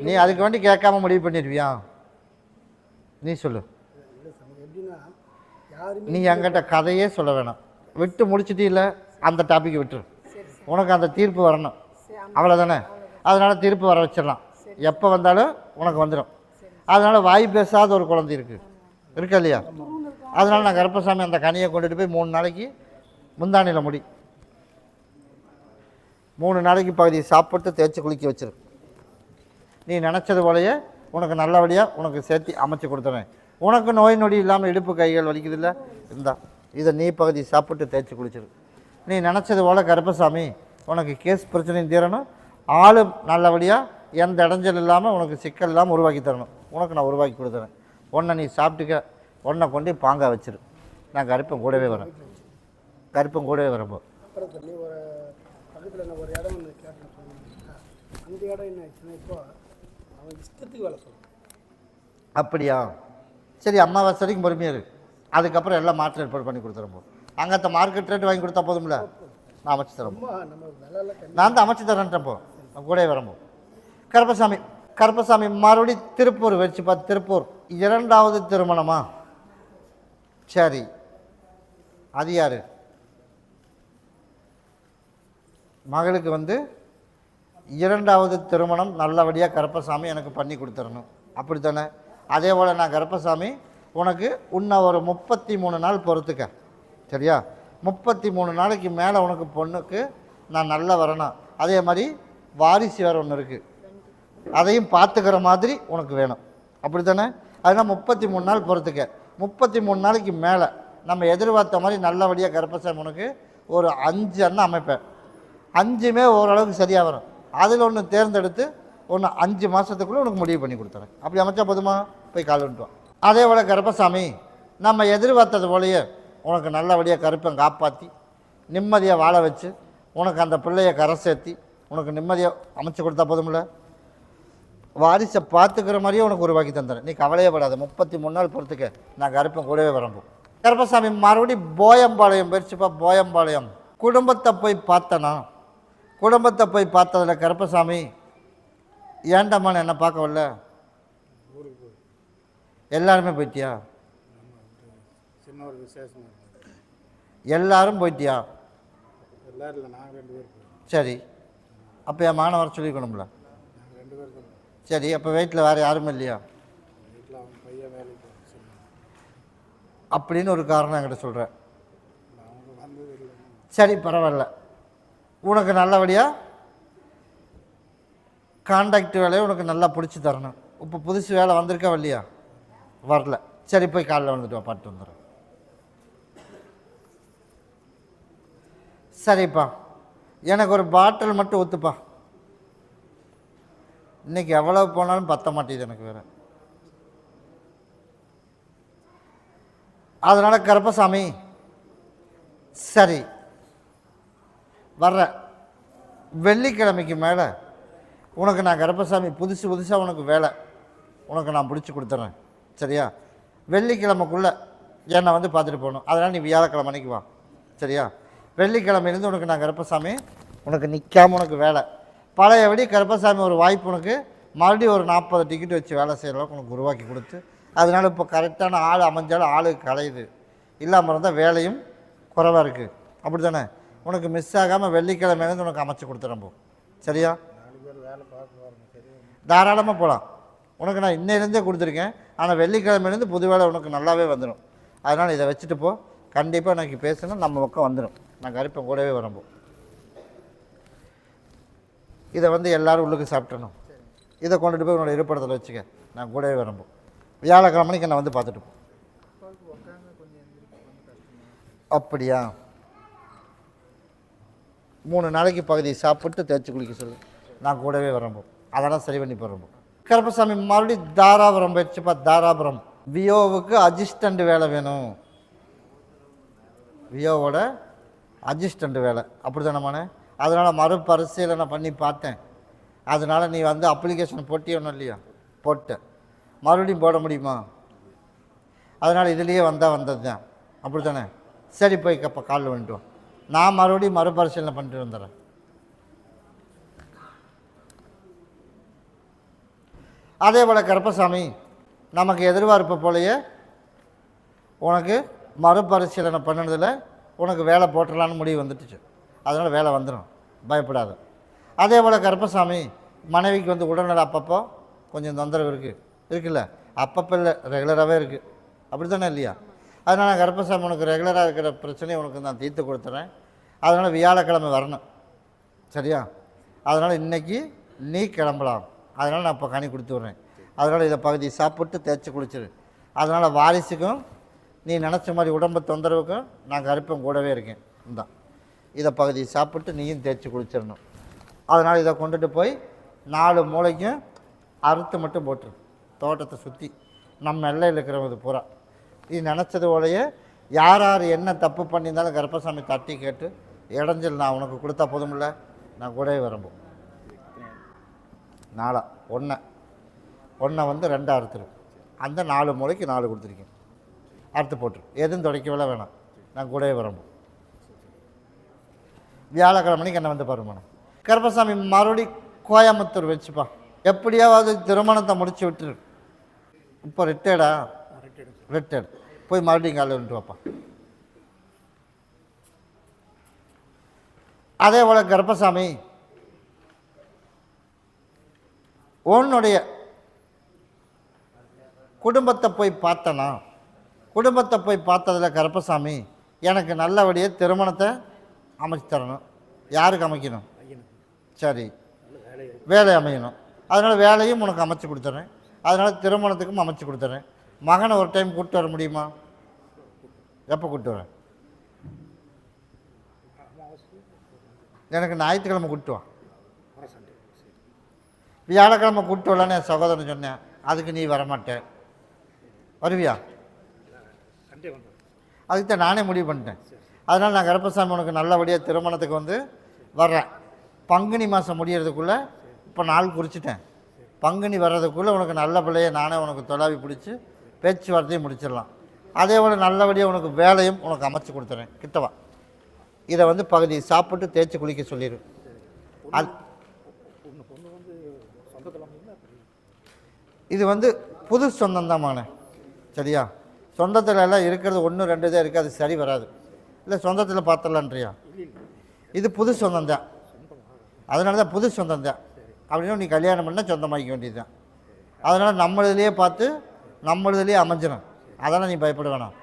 நீ அதுக்கு வேண்டி கேட்காம முடிவு பண்ணிடுவியா? நீ சொல்லு. எப்படின்னா யாருமே நீ என்கிட்ட கதையே சொல்ல வேணாம். விட்டு முடிச்சுட்டு இல்லை, அந்த டாப்பிக்கை விட்டுரு. உனக்கு அந்த தீர்ப்பு வரணும், அவ்வளோதானே? அதனால் தீர்ப்பு வர வச்சிடலாம். எப்போ வந்தாலும் உனக்கு வந்துடும். அதனால் வாய் பேசாத ஒரு குழந்தை இருக்கா இல்லையா? அதனால் நான் கருப்பசாமி அந்த கனியை கொண்டுட்டு போய் 3 நாளைக்கு முந்தானியில் முடி 3 நாளைக்கு பகுதியை சாப்பிட்டு தேய்ச்சி குளிக்க வச்சிரு. நீ நினச்சது போலையே உனக்கு நல்லபடியாக உனக்கு சேர்த்து அமைச்சு கொடுத்துறேன். உனக்கு நோய் நொடி இல்லாமல் இடுப்பு கைகள் வலிக்குது இல்லை, இருந்தா இதை நீ பகுதி சாப்பிட்டு தேய்ச்சி குளிச்சிரு. நீ நினச்சது போல் கருப்பசாமி உனக்கு கேஸ் பிரச்சனையும் தீரணும், ஆளும் நல்லபடியாக எந்த இடைஞ்சல் இல்லாமல் உனக்கு சிக்கல் இல்லாமல் உருவாக்கி தரணும். உனக்கு நான் உருவாக்கி கொடுத்துறேன். ஒன்றை நீ சாப்பிட்டுக்க, ஒன்றை கொண்டு பாங்காக வச்சிரு. நான் கருப்பம் கூடவே வரேன். கருப்பம் கூடவே வரப்போ அப்புறம் சொல்லி ஒரு பக்கத்தில் நான் ஒரு இடம் ஒன்று கேட்டேன் சொன்னீங்க. அந்த இடம் என்ன ஆச்சுன்னா இப்போ அவன் இஷ்டத்துக்கு வேலை சொல்லுவான். அப்படியா? சரி, அம்மாவாசை வரைக்கும் பொறுமையாக இருக்கு. அதுக்கப்புறம் எல்லாம் மாற்று ஏற்பாடு பண்ணி கொடுத்துறப்போ அங்கே மார்க்கெட் ரேட் வாங்கி கொடுத்தா போதும்ல. நான் அமைச்சு தரேன். நான் தான் அமைச்சு தரேன்ட்டப்போ கூட வரம்போ. கருப்பசாமி மறுபடியும் திருப்பூர் வச்சு பார்த்து. திருப்பூர் 2வது திருமணமா? சரி, அது யார்? மகளுக்கு வந்து 2வது திருமணம் நல்லபடியாக கருப்பசாமி எனக்கு பண்ணி கொடுத்துடணும். அப்படி தானே? அதே போல் நான் கருப்பசாமி உனக்கு இன்னும் ஒரு 33 நாள் பொறுத்துக்க. சரியா? 33 நாளைக்கு மேலே உனக்கு பொண்ணுக்கு நான் நல்லா வரணும். அதே மாதிரி வாரிசு வேறு ஒன்று இருக்குது, அதையும் பார்த்துக்கிற மாதிரி உனக்கு வேணும். அப்படி தானே? அதனால் 33 நாள் பொறுத்துக்க. 33 நாளைக்கு மேலே நம்ம எதிர்பார்த்த மாதிரி நல்லபடியாக கருப்பசாமி உனக்கு ஒரு 5 அண்ணன் அமைப்பேன். 5மே ஓரளவுக்கு சரியாக வரும். அதில் ஒன்று தேர்ந்தெடுத்து ஒன்று 5 மாதத்துக்குள்ளே உனக்கு முடிவு பண்ணி கொடுத்துறேன். அப்படி அமைச்சா போதுமா? போய் கால் விட்டுவான். அதே போல் கருப்பசாமி நம்ம எதிர்பார்த்தது போலயே உனக்கு நல்லபடியாக கருப்பை காப்பாற்றி நிம்மதியாக வாழ வச்சு உனக்கு அந்த பிள்ளையை கரை சேர்த்தி உனக்கு நிம்மதியாக அமைச்சு கொடுத்தா போதும்ல. வாரிசை பார்த்துக்கிற மாதிரியே உனக்கு உருவாக்கி தந்துடுறேன். நீ கவலையே படாத. 33 நாள் பொறுத்துக்க. நான் கருப்பன் கூடவே வரப்போம். கருப்பசாமி மறுபடியும் போயம்பாளையம் போயிடுச்சுப்பா. போயம்பாளையம் குடும்பத்தை போய் பார்த்தனா, குடும்பத்தை போய் பார்த்ததில் கருப்பசாமி ஏண்டம்மான்னு என்ன பார்க்க வரல? எல்லாருமே போயிட்டியா? சின்ன ஒரு விசேஷம். எல்லாரும் போயிட்டியா? எல்லாரும் இல்லை, நாங்கள் 2 பேர் போகிறோம். சரி, அப்போ என் மாணவ வர சொல்லிக்கணும்ல. நாங்கள் 2 பேர் தான். சரி, அப்போ வீட்டில் வேறு யாரும் இல்லையா? வீட்டில் அவங்க பையன் வேலைக்கு போகிறோம் அப்படின்னு ஒரு காரணம் என்கிட்ட சொல்கிறேன். அவங்க வந்தது இல்லை. சரி, பரவாயில்ல. உனக்கு நல்லபடியாக கான்ட்ராக்ட் வேலையை உனக்கு நல்லா பிடிச்சி தரணும். இப்போ புதுசு வேலை வந்திருக்கா இல்லையா? வரல. சரி, போய் காலைல வந்துட்டு வா, பாட்டு வந்துடுறேன். சரிப்பா, எனக்கு ஒரு பாட்டில் மட்டும் ஊற்றுப்பா. இன்றைக்கி எவ்வளோ போனாலும் பத்த மாட்டேது எனக்கு வேறு. அதனால் கருப்பசாமி சரி வர்ற வெள்ளிக்கிழமைக்கு மேலே உனக்கு நான் கருப்பசாமி புதுசாக உனக்கு வேலை உனக்கு நான் பிடிச்சி கொடுத்துட்றேன். சரியா? வெள்ளிக்கிழமைக்குள்ளே என்னை வந்து பார்த்துட்டு போகணும். அதனால் நீ வியாழக்கிழமை அன்னைக்கு வா. சரியா? வெள்ளிக்கிழமையிலேருந்து உனக்கு நான் கருப்பசாமி உனக்கு நிற்காமல் உனக்கு வேலை பழையபடி கருப்பசாமி ஒரு வாய்ப்பு உனக்கு மறுபடியும் ஒரு 40 டிக்கெட் வச்சு வேலை செய்கிற அளவுக்கு உனக்கு உருவாக்கி கொடுத்து, அதனால் இப்போ கரெக்டான ஆள் அமைஞ்சாலும் ஆளு கலையுது. இல்லாமல் இருந்தால் வேலையும் குறைவாக இருக்குது. அப்படி தானே? உனக்கு மிஸ் ஆகாமல் வெள்ளிக்கிழமையிலேருந்து உனக்கு அமைச்சு கொடுத்துறேன் போ. சரியா? தாராளமாக போகலாம். உனக்கு நான் இன்னையிலேருந்தே கொடுத்துருக்கேன். ஆனால் வெள்ளிக்கிழமையிலேருந்து புது வேலை உனக்கு நல்லாவே வந்துடும். அதனால் இதை வச்சுட்டு போ. கண்டிப்பாக எனக்கு பேசணும், நம்ம பக்கம் வந்துடும். நான் கருப்பன் கூடவே வரம்போ. இதை வந்து எல்லோரும் உள்ளுக்கு சாப்பிட்டணும். இதை கொண்டுட்டு போய் உன்னோட இருப்பிடத்தில் வச்சுக்க. நான் கூடவே வரம்போ. வியாழக்கிழமைக்கு என்னை வந்து பார்த்துட்டு போ. அப்படியா? 3 நாளைக்கு பகுதி சாப்பிட்டு தேய்ச்சி குளிக்க சொல்லு. நான் கூடவே வரம்போ. அதெல்லாம் சரி பண்ணி போகிறப்போ. கருப்பசாமி மறுபடியும் தாராபுரம் போயிடுச்சுப்பா. தாராபுரம் வியோவுக்கு அசிஸ்டண்ட் வேலை வேணும். வியோவோட அசிஸ்டண்ட் வேலை. அப்படி தானே? அதனால் மறுபரிசீலனை பண்ணி பார்த்தேன். அதனால் நீ வந்து அப்ளிகேஷன் போட்டியணும் இல்லையா? போட்டேன். மறுபடியும் போட முடியுமா? அதனால் இதுலேயே வந்தது தான். அப்படி தானே? சரி, போய் அப்போ காலில் வந்துட்டு நான் மறுபடியும் மறுபரிசீலனை பண்ணிட்டு வந்துடுறேன். அதே போல் கருப்பசாமி நமக்கு எதிர்பார்ப்பு போலையே உனக்கு மறுபரிசீலனை பண்ணினதில் உனக்கு வேலை போட்டுடலான்னு முடிவு வந்துட்டுச்சு. அதனால் வேலை வந்துடும், பயப்படாது. அதே போல் கருப்பசாமி மனைவிக்கு வந்து உடல்நல அப்பப்போ கொஞ்சம் தொந்தரவு இருக்குல்ல? அப்பப்போ இல்லை, ரெகுலராகவே இருக்குது. அப்படி தானே இல்லையா? அதனால் கருப்பசாமி உனக்கு ரெகுலராக இருக்கிற பிரச்சனையை உனக்கு நான் தீர்த்து கொடுத்துறேன். அதனால் வியாழக்கிழமை வரணும். சரியா? அதனால் இன்றைக்கி நீ கிளம்பலாம். அதனால் நான் இப்போ கனி கொடுத்து விட்றேன். அதனால் இதை பகுதி சாப்பிட்டு தேய்ச்சி குளிச்சிரு. அதனால் வாரிசுக்கும் நீ நினச்ச மாதிரி உடம்பு தொந்தரவுக்கும் நான் கருப்பன் கூடவே இருக்கேன். இந்தான் இதை பகுதி சாப்பிட்டு நீயும் தேய்ச்சி குளிச்சிடணும். அதனால் இதை கொண்டுட்டு போய் 4 மூளைக்கும் அறுத்து மட்டும் போட்டுரு. தோட்டத்தை சுற்றி நம்ம எல்லையில் இருக்கிறவங்க பூரா நீ நினச்சது போலையே யார் என்ன தப்பு பண்ணியிருந்தாலும் கருப்பசாமி தட்டி கேட்டு இடைஞ்சல் நான் உனக்கு கொடுத்தா போதுமில்ல. நான் கூடவே வரம்போ. 4 ஒன்றை வந்து 2 அறுத்துரு. அந்த 4 மூளைக்கு 4 கொடுத்துருக்கேன். அறுத்து போட்டுரு. எதுவும் துடைக்கவே வேணாம். நான் கூடவே வரம்போ. வியாழக்கிழமைக்கு என்ன வந்து பாருங்க. கருப்பசாமி மறுபடி கோயம்புத்தூர் வச்சுப்பா. எப்படியாவது திருமணத்தை முடிச்சு விட்டுரு. இப்போ ரிட்டையர்டா? ரிட்டையர்டு. போய் மறுபடியும் காலையில் வந்துட்டு வாப்பா. அதே போல் கருப்பசாமி உன்னுடைய குடும்பத்தை போய் பார்த்தனா, குடும்பத்தை போய் பார்த்ததில் கருப்பசாமி எனக்கு நல்லபடியாக திருமணத்தை அமைச்சு தரணும். யாருக்கு அமைக்கணும்? சரி, வேலை அமையணும். அதனால் வேலையும் உனக்கு அமைச்சு கொடுத்துட்றேன். அதனால் திருமணத்துக்கும் அமைச்சு கொடுத்துட்றேன். மகனை ஒரு டைம் கூப்பிட்டு வர முடியுமா? எப்போ கூப்பிட்டு வரேன்? எனக்கு ஞாயிற்றுக்கிழமை கூப்பிட்டு வா. வியாழக்கிழமை கூப்பிட்டு வரலான்னு என் சகோதரன் சொன்னேன். அதுக்கு நீ வரமாட்டேன். வருவியா? அதுக்கு தான் நானே முடிவு பண்ணிட்டேன். அதனால் நான் கருப்பசாமி உனக்கு நல்லபடியாக திருமணத்துக்கு வந்து வர்றேன். பங்குனி மாதம் முடியறதுக்குள்ளே இப்போ நாள் குறிச்சிட்டேன். பங்குனி வர்றதுக்குள்ளே உனக்கு நல்ல பிள்ளையை நானே உனக்கு தொலாவி பிடிச்சி பேச்சுவார்த்தையும் முடிச்சிடலாம். அதே போல் நல்லபடியாக உனக்கு வேலையும் உனக்கு அமைச்சு கொடுத்துறேன். கிட்டவா இதை வந்து பகுதி சாப்பிட்டு தேய்ச்சி குளிக்க சொல்லிடு. அது இது வந்து புது சொந்தம்தான்மாண்ணே. சரியா? சொந்தத்தில் எல்லாம் இருக்கிறது 1 2 தான் இருக்குது, அது சரி வராது. இல்லை சொந்தத்தில் பார்த்துடலான்றியா? இது புது சொந்தம் தான், அதனால தான் புது சொந்தம் தான். அப்படின்னா நீ கல்யாணம் பண்ணால் சொந்தமாக்கிக்க வேண்டியது தான். அதனால் நம்மளதுலேயே பார்த்து நம்மளதுலேயே அமைஞ்சிடும். அதெல்லாம் நீ பயப்பட வேணாம்,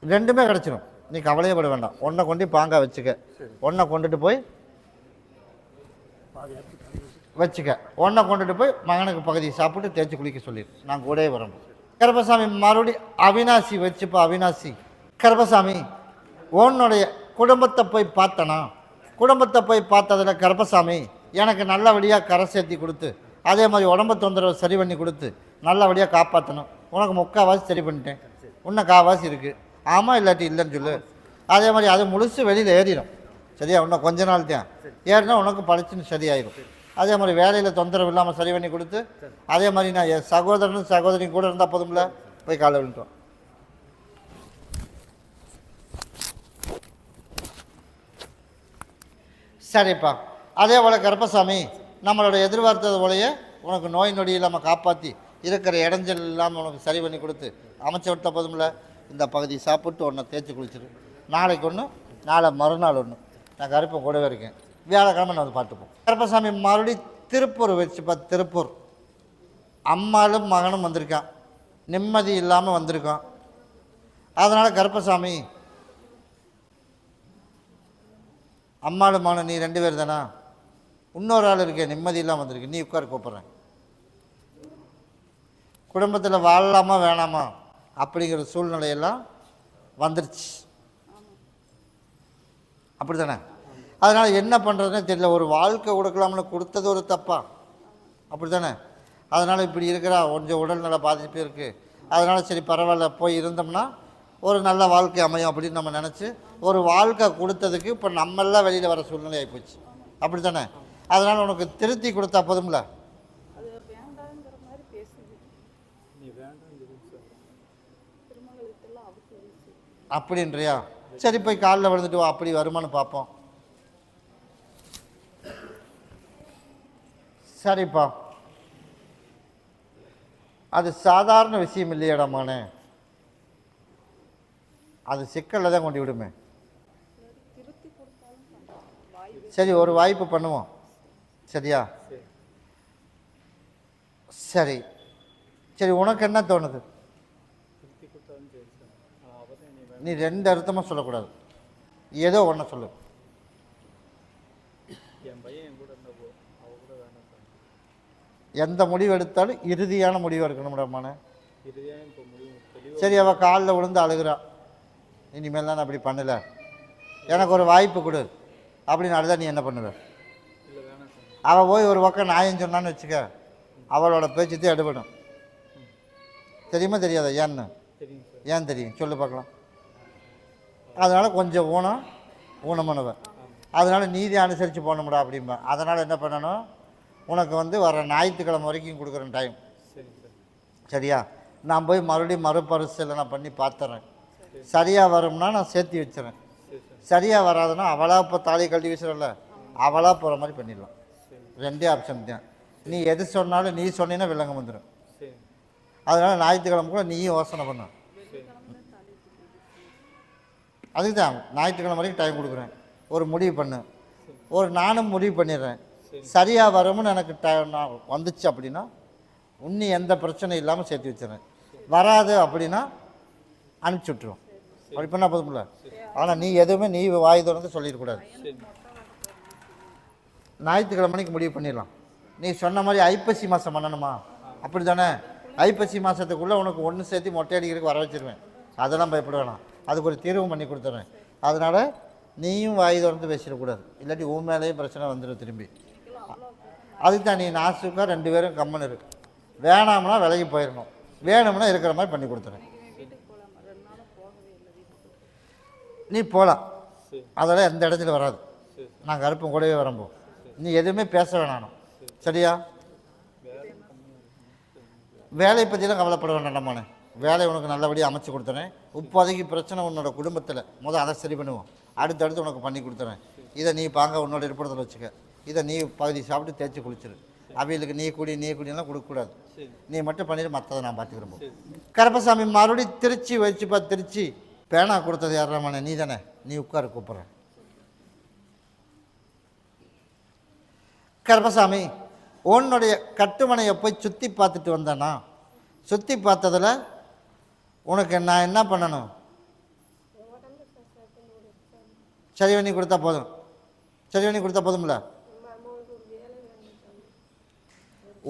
2மே கிடச்சிடும். நீ கவலையே பட வேண்டாம். ஒன்றை கொண்டு பாங்கா வச்சுக்க, ஒன்றை கொண்டுட்டு போய் வச்சுக்க, ஒன்றை கொண்டுட்டு போய் மகனுக்கு பகுதி சாப்பிட்டு தேய்ச்சி குளிக்க சொல்லிடு. நான் கூடவே வரணும். கருப்பசாமி மறுபடி அவினாசி வச்சுப்பா. அவினாசி கருப்பசாமி உன்னுடைய குடும்பத்தை போய் பார்த்தனா, குடும்பத்தை போய் பார்த்ததில் கருப்பசாமி எனக்கு நல்லபடியாக கரை சேர்த்தி கொடுத்து, அதே மாதிரி உடம்பு தொந்தரவை சரி பண்ணி கொடுத்து நல்லபடியாக காப்பாற்றணும். உனக்கு 3/4 சரி பண்ணிட்டேன், இன்னும் 1/4 இருக்குது. ஆமாம் இல்லாட்டி இல்லைன்னு சொல்லு. அதே மாதிரி அது முழுசு வெளியில் ஏறிடும். சரியா? இன்னும் கொஞ்ச நாள் தான் ஏறினா உனக்கு பழிச்சுன்னு சரியாயிடும். அதே மாதிரி வேலையில் தொந்தரவு இல்லாமல் சரி பண்ணி கொடுத்து, அதே மாதிரி நான் என் சகோதரனும் சகோதரியும் கூட இருந்தால் போதும்ல. போய் காலை விழுந்துட்டோம். சரிப்பா. அதே போல் கருப்பசாமி நம்மளோட எதிர்பார்த்தது போலயே உனக்கு நோய் நொடி இல்லாமல் காப்பாற்றி இருக்கிற இடைஞ்சல் இல்லாமல் உனக்கு சரி பண்ணி கொடுத்து அமைச்ச விட்டால் போதும்ல. இந்த பகுதி சாப்பிட்டு ஒன்றை தேய்ச்சி குளிச்சிரு. நாளைக்கு ஒன்று, நாளை மறுநாள் ஒன்று. நான் கருப்பை கூடவே இருக்கேன். வியாழக்கிழமை நான் வந்து பார்த்துப்போம். கருப்பசாமி மறுபடியும் திருப்பூர் வச்சுப்பா. திருப்பூர் அம்மாளும் மகனும் வந்திருக்கான், நிம்மதி இல்லாமல் வந்திருக்கான். அதனால் கருப்பசாமி அம்மாளும் மகனும் நீ 2 பேர் தானா? இன்னொரு ஆள் இருக்கேன், நிம்மதி இல்லாமல் வந்திருக்கு. நீ உட்கார கூப்பிட்றேன். குடும்பத்தில் வாழலாமா வேணாமா அப்படிங்கிற சூழ்நிலையெல்லாம் வந்துருச்சு. அப்படி தானே? அதனால் என்ன பண்ணுறதுனே தெரியல. ஒரு வாழ்க்கை கொடுக்கலாம்னு கொடுத்தது ஒரு தப்பா? அப்படி தானே? அதனால் இப்படி இருக்கிறா, கொஞ்சம் உடல்நல பாதிப்பு இருக்குது. அதனால் சரி பரவாயில்ல போய் இருந்தோம்னா ஒரு நல்ல வாழ்க்கை அமையும் அப்படின்னு நம்ம நினச்சி ஒரு வாழ்க்கை கொடுத்ததுக்கு இப்போ நம்மெல்லாம் வெளியில் வர சூழ்நிலை ஆகிப்போச்சு. அப்படி தானே? அதனால் உனக்கு திருத்தி கொடுத்தா போதும்ல. அப்படின்றியா? சரி போய் காலில் விழுந்துட்டு வா, அப்படி வருமானு பார்ப்போம். சரிப்பா. அது சாதாரண விஷயம் இல்லையடாமானே, அது சிக்கலில் தான் கொண்டு விடுமே. சரி ஒரு வாய்ப்பு பண்ணுவோம். சரியா? சரி சரி உனக்கு என்ன தோணுது? நீ 2 அர்த்தமாக சொல்லக்கூடாது, ஏதோ ஒன்று சொல்லு. எந்த முடிவு எடுத்தாலும் இறுதியான முடிவு எடுக்கணும்டாமான. சரி அவள் காலில் விழுந்து அழுகிறா, இனிமேல் தான் நான் அப்படி பண்ணலை, எனக்கு ஒரு வாய்ப்பு கொடு அப்படின்னு அழுதா நீ என்ன பண்ணுவ? அவள் போய் ஒரு பக்கம் நியாயம் சொன்னான்னு வச்சுக்க, அவளோட பேச்சுத்தே எடுபடும். தெரியுமா தெரியாதா? ஏன்னு ஏன் தெரியும் சொல்லு பார்க்கலாம். அதனால் கொஞ்சம் ஊனமானவன், அதனால் நீதி அனுசரித்து போகணும்டா அப்படிம்பா. அதனால் என்ன பண்ணணும், உனக்கு வந்து வர ஞாயிற்றுக்கிழமை வரைக்கும் கொடுக்குறேன் டைம். சரியா? நான் போய் மறுபடியும் மறுபரிசீலனை நான் பண்ணி பார்த்துறேன். சரியாக வரும்னா நான் சேர்த்து வச்சுறேன். சரியாக வராதுன்னா அவளாக இப்போ தாலி கழட்டி வீசுறல, அவளாக போகிற மாதிரி பண்ணிடலாம். 2 ஆப்ஷன் தான். நீ எது சொன்னாலும் நீ சொன்னீங்கன்னா வில்லங்கம் வந்துடும். அதனால் ஞாயிற்றுக்கிழமை கூட நீயும் யோசனை பண்ண. அதுக்கு தான் ஞாயிற்றுக்கிழமை வரைக்கும் டைம் கொடுக்குறேன். ஒரு முடிவு பண்ணு. நானும் முடிவு பண்ணிடுறேன். சரியாக வரும்னு எனக்கு நான் வந்துச்சு அப்படின்னா இன்னும் எந்த பிரச்சனையும் இல்லாமல் சேர்த்து வச்சுறேன். வராது அப்படின்னா அனுப்பிச்சி விட்ருவோம். அப்படி பண்ணால் போதும்ல. ஆனால் நீ எதுவுமே நீ வாய் திறந்து சொல்லிடக்கூடாது. ஞாயிற்றுக்கிழமைக்கு முடிவு பண்ணிடலாம். நீ சொன்ன மாதிரி ஐப்பசி மாதம் பண்ணணுமா? அப்படி தானே? ஐப்பசி மாதத்துக்குள்ளே உனக்கு ஒன்று சேர்த்து மொட்டை அடிக்கிறதுக்கு வர வச்சுருவேன். அதெல்லாம் பயப்பட வேணாம், அதுக்கு ஒரு தீர்வு பண்ணி கொடுத்துட்றேன். அதனால் நீயும் வாய் திறந்து பேசிடக்கூடாது, இல்லாட்டி உன் மேலேயும் பிரச்சனை வந்துடும் திரும்பி. அதுக்கு தான் நீ நாசுக்காக 2 பேரும் கம்மன் இருக்கு. வேணாம்னா விலகி போயிடணும், வேணும்னா இருக்கிற மாதிரி பண்ணி கொடுத்துறேன். நீ போகலாம், அதெல்லாம் எந்த இடத்துல வராது. நான் கருப்பும் கூடவே வரம்போ. நீ எதுவுமே பேச வேணாம். சரியா? வேலையை பற்றிலாம் கவலைப்பட வேண்டாம்மாண்ணே. வேலையை உனக்கு நல்லபடியாக அமைச்சு கொடுத்துறேன். இப்போதைக்கு பிரச்சனை உன்னோட குடும்பத்தில் அதை சரி பண்ணுவோம். அடுத்தடுத்து உனக்கு பண்ணி கொடுத்துறேன். இதை நீ பாங்க உன்னோட இருப்பிடத்தில் வச்சுக்க. இதை நீ பகுதி சாப்பிட்டு தேய்ச்சி குளிச்சிரு. அவைகளுக்கு நீ குடியெல்லாம் கொடுக்கக்கூடாது. நீ மட்டும் பண்ணிட்டு மற்றதை நான் பார்த்துக்கிறேன். கருப்பசாமி மறுபடியும் திருச்சி வச்சுப்பா. திருச்சி பேனா கொடுத்தது யாராமாண்ணே? நீ தானே. நீ உட்காரு, கூப்பிட்றேன். கருப்பசாமி, உன்னுடைய கட்டுமனையை போய் சுற்றி பார்த்துட்டு வந்தேன்னா, சுற்றி பார்த்ததில் உனக்கு நான் என்ன பண்ணணும்? சரி பண்ணி கொடுத்தா போதும். சரி பண்ணி கொடுத்தா போதும்ல?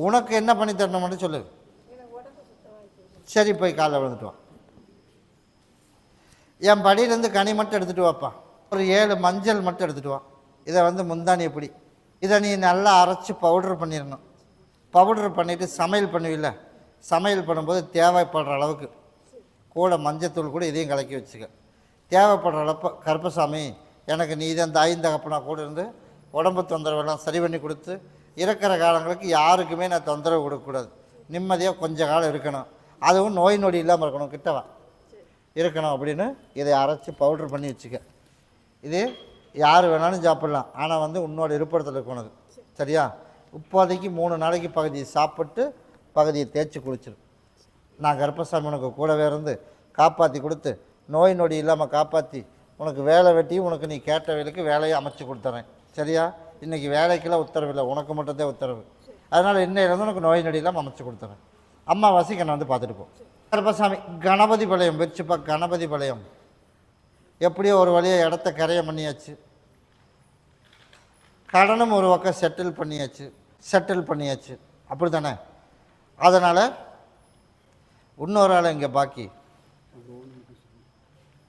உனக்கு என்ன பண்ணி தரணும் மட்டும் சொல்லு. சரி, போய் காலைல விழுந்துட்டு வா. என் படியிலேருந்து கனி மட்டும் எடுத்துகிட்டு வாப்பா. ஒரு 7 மஞ்சள் மட்டும் எடுத்துகிட்டு வா. இதை முந்தானி எப்படி இதை நீ நல்லா அரைச்சி பவுட்ரு பண்ணிடணும். பவுட்ரு பண்ணிவிட்டு சமையல் பண்ணுவில்ல, சமையல் பண்ணும்போது தேவைப்படுற அளவுக்கு கூட மஞ்சத்தூள் கூட இதையும் கலக்கி வச்சுக்க. தேவைப்படுற அளப்பு கருப்பசாமி, எனக்கு நீ தான் தாயின் தகப்பனா கூட இருந்து உடம்பு தொந்தரவெல்லாம் சரி பண்ணி கொடுத்து இருக்கிற காலங்களுக்கு யாருக்குமே நான் தொந்தரவு கொடுக்கக்கூடாது. நிம்மதியாக கொஞ்ச காலம் இருக்கணும். அதுவும் நோய் நொடி இல்லாமல் இருக்கணும், கிட்டவா இருக்கணும் அப்படின்னு இதை அரைச்சி பவுட்ரு பண்ணி வச்சுக்க. இது யார் வேணாலும் சாப்பிட்லாம். ஆனால் உன்னோட இருப்பிடத்தில் இருக்கணும். சரியா? இப்போதைக்கு 3 நாளைக்கு பகுதியை சாப்பிட்டு பகுதியை தேய்ச்சி குளிச்சிரு. நான் கருப்பசாமி உனக்கு கூடவே இருந்து காப்பாற்றி கொடுத்து நோய் நொடி இல்லாமல் காப்பாற்றி உனக்கு வேலை வெட்டி உனக்கு நீ கேட்ட வேலைக்கு வேலையை அமைச்சு கொடுத்துறேன். சரியா? இன்றைக்கி வேலைக்கெல்லாம் உத்தரவு இல்லை, உனக்கு மட்டும்தான் உத்தரவு. அதனால் இன்னையிலேருந்து உனக்கு நோய் நொடி இல்லாமல் அமைச்சு கொடுத்துறேன். அம்மாவாசி என்னை பார்த்துட்டு போ. கருப்பசாமி, கணபதி பாளையம் வச்சுப்பா. கணபதி பாளையம் எப்படியோ ஒரு வழியாக இடத்த கரையை பண்ணியாச்சு. கடனும் ஒரு பக்கம் செட்டில் பண்ணியாச்சு. அப்படி தானே? அதனால் இன்னொரு ஆள் எங்கே பாக்கி?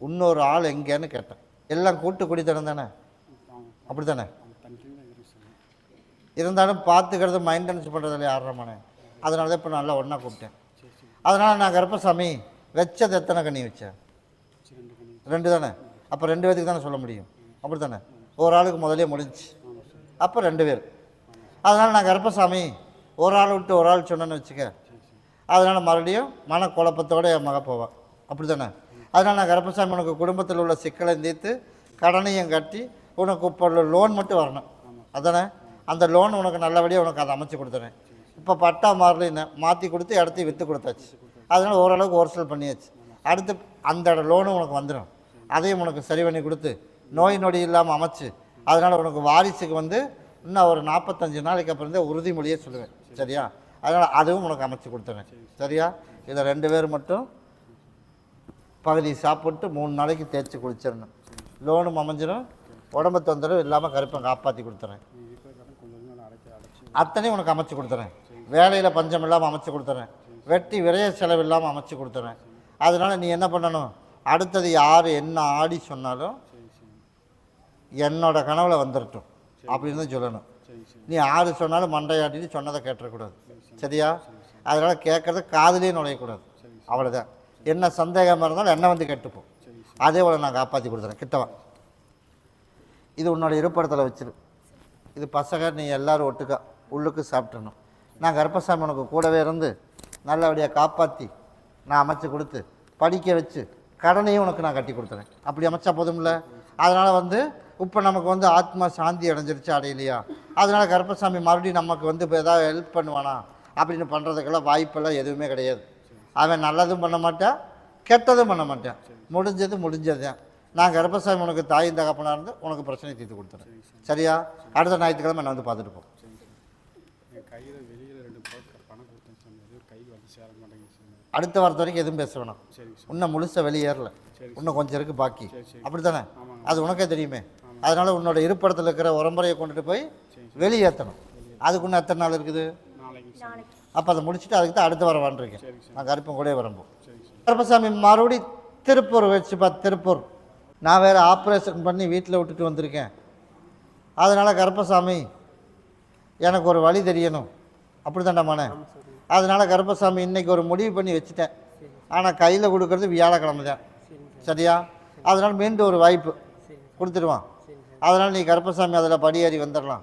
இன்னொரு ஆள் எங்கேன்னு கேட்டேன். எல்லாம் கூட்டு குடித்தனம் தானே? அப்படி தானே? இருந்தாலும் பார்த்துக்கிறது மைண்டனன்ஸ் பண்ணுறதில்ல யாருமானே. அதனால தான் இப்போ நல்லா ஒன்றா கூப்பிட்டேன். அதனால் நான் கருப்பசாமி வச்சது எத்தனை கண்ணி வச்சேன்? 2 தானே? அப்போ 2 பேருக்கு தானே சொல்ல முடியும். அப்படி தானே? ஒரு ஆளுக்கு முதலே முடிஞ்சு, அப்போ 2 பேர். அதனால் நான் கருப்பசாமி ஒரு ஆள் விட்டு ஒரு ஆள் சொன்னேன்னு வச்சுக்க. அதனால் மறுபடியும் மனக்குழப்பத்தோடு என் மக போவான். அப்படி தானே? அதனால் நான் கருப்பசாமி உனக்கு குடும்பத்தில் உள்ள சிக்கலை தீர்த்து கடனையும் கட்டி உனக்கு இப்போ லோன் மட்டும் வரணும். அதானே? அந்த லோன் உனக்கு நல்லபடியாக உனக்கு அதை அமைச்சு கொடுத்துறேன். இப்போ பட்டா மாறலின்னு மாற்றி கொடுத்து இடத்தையும் விற்று கொடுத்தாச்சு. அதனால் ஓரளவுக்கு ஹோல்சேல் பண்ணியாச்சு. அடுத்து அந்த லோனும் உனக்கு வந்துடும். அதையும் உனக்கு சரி பண்ணி கொடுத்து நோய் நொடி இல்லாமல் அமைச்சு, அதனால் உனக்கு வாரிசுக்கு இன்னும் ஒரு 45 நாளைக்கு அப்புறம் தான் உறுதிமொழியே சொல்லுவேன். சரியா? அதனால் அதுவும் உனக்கு அமைச்சு கொடுத்துறேன். சரியா? இதில் 2 பேர் மட்டும் பகுதி சாப்பிட்டு 3 நாளைக்கு தேய்ச்சி குளிச்சிடணும். லோனும் அமைஞ்சிடும், உடம்பு தொந்தரவு இல்லாமல் கருப்பை காப்பாற்றி கொடுத்துறேன். அத்தனையும் உனக்கு அமைச்சு கொடுத்துறேன். வேலையில் பஞ்சம் இல்லாமல் அமைச்சு கொடுத்துறேன். வெட்டி விரைய செலவு இல்லாமல் அமைச்சு கொடுத்துறேன். அதனால் நீ என்ன பண்ணணும்? அடுத்தது யார் என்ன ஆடி சொன்னாலும் என்னோட கனவுல வந்துடட்டும் அப்படின்னு தான் சொல்லணும். நீ யார் சொன்னாலும் மண்டையாட்டிட்டு சொன்னதை கேட்டுறக்கூடாது. சரியா? அதனால் கேட்குறது காதுலேயே நுழையக்கூடாது. அவ்வளோதான். என்ன சந்தேகமாக இருந்தாலும் என்ன கேட்டுப்போம். அதே போல் நான் காப்பாற்றி கொடுத்துறேன். கிட்டவா. இது உன்னோட இருப்பிடத்தில் வச்சிரு. இது பசங்க நீ எல்லோரும் ஒட்டுக்கா உள்ளுக்கு சாப்பிட்றணும். நான் கருப்பசாமி உனக்கு கூடவே இருந்து நல்லபடியாக காப்பாற்றி நான் அமைச்சு கொடுத்து படிக்க வச்சு கடனையும் உனக்கு நான் கட்டி கொடுத்துறேன். அப்படி அமைச்சா போதும்ல? அதனால் இப்போ நமக்கு ஆத்மா சாந்தி அடைஞ்சிருச்சு, அடையிலையா? அதனால் கருப்பசாமி மறுபடியும் நமக்கு இப்போ ஏதாவது ஹெல்ப் பண்ணுவானா அப்படின்னு பண்ணுறதுக்கெல்லாம் வாய்ப்பெல்லாம் எதுவுமே கிடையாது. அவன் நல்லதும் பண்ண மாட்டான், கெட்டதும் பண்ண மாட்டான். முடிஞ்சது தான். நான் கருப்பசாமி உனக்கு தாயின் தகப்பனாக இருந்து உனக்கு பிரச்சனை தீர்த்து கொடுத்துறேன். சரியா? அடுத்த ஞாயிற்றுக்கிழமை நான் பார்த்துட்டு போ. அடுத்த வாரத்து வரைக்கும் எதுவும் பேச வேணாம். இன்னும் முழுசாக வெளியேறல, இன்னும் கொஞ்சம் இருக்குது பாக்கி. அப்படி தானே? அது உனக்கே தெரியுமே. அதனால் உன்னோட இருப்பிடத்தில் இருக்கிற உரம்பரையை கொண்டுட்டு போய் வெளியேற்றணும். அதுக்கு இன்னும் எத்தனை நாள் இருக்குது? அப்போ அதை முடிச்சுட்டு அதுக்கு தான் அடுத்த வாரம் வாண்டிருக்கேன். நான் கருப்பம் கூட வரம்போ. கருப்பசாமி மறுபடி திருப்பூர் வச்சுப்பா. திருப்பூர் நான் வேறு ஆப்ரேஷன் பண்ணி வீட்டில் விட்டுட்டு வந்திருக்கேன். அதனால் கருப்பசாமி எனக்கு ஒரு வழி தெரியணும். அப்படி தாண்டாமாண்ணே? அதனால் கருப்பசாமி இன்றைக்கி ஒரு முடிவு பண்ணி வச்சுட்டேன். ஆனால் கையில் கொடுக்கறது வியாழக்கிழமை தான். சரியா? அதனால் மீண்டும் ஒரு வாய்ப்பு கொடுத்துடுவான். அதனால் நீ கருப்பசாமி அதில் படியேறி வந்துடலாம்.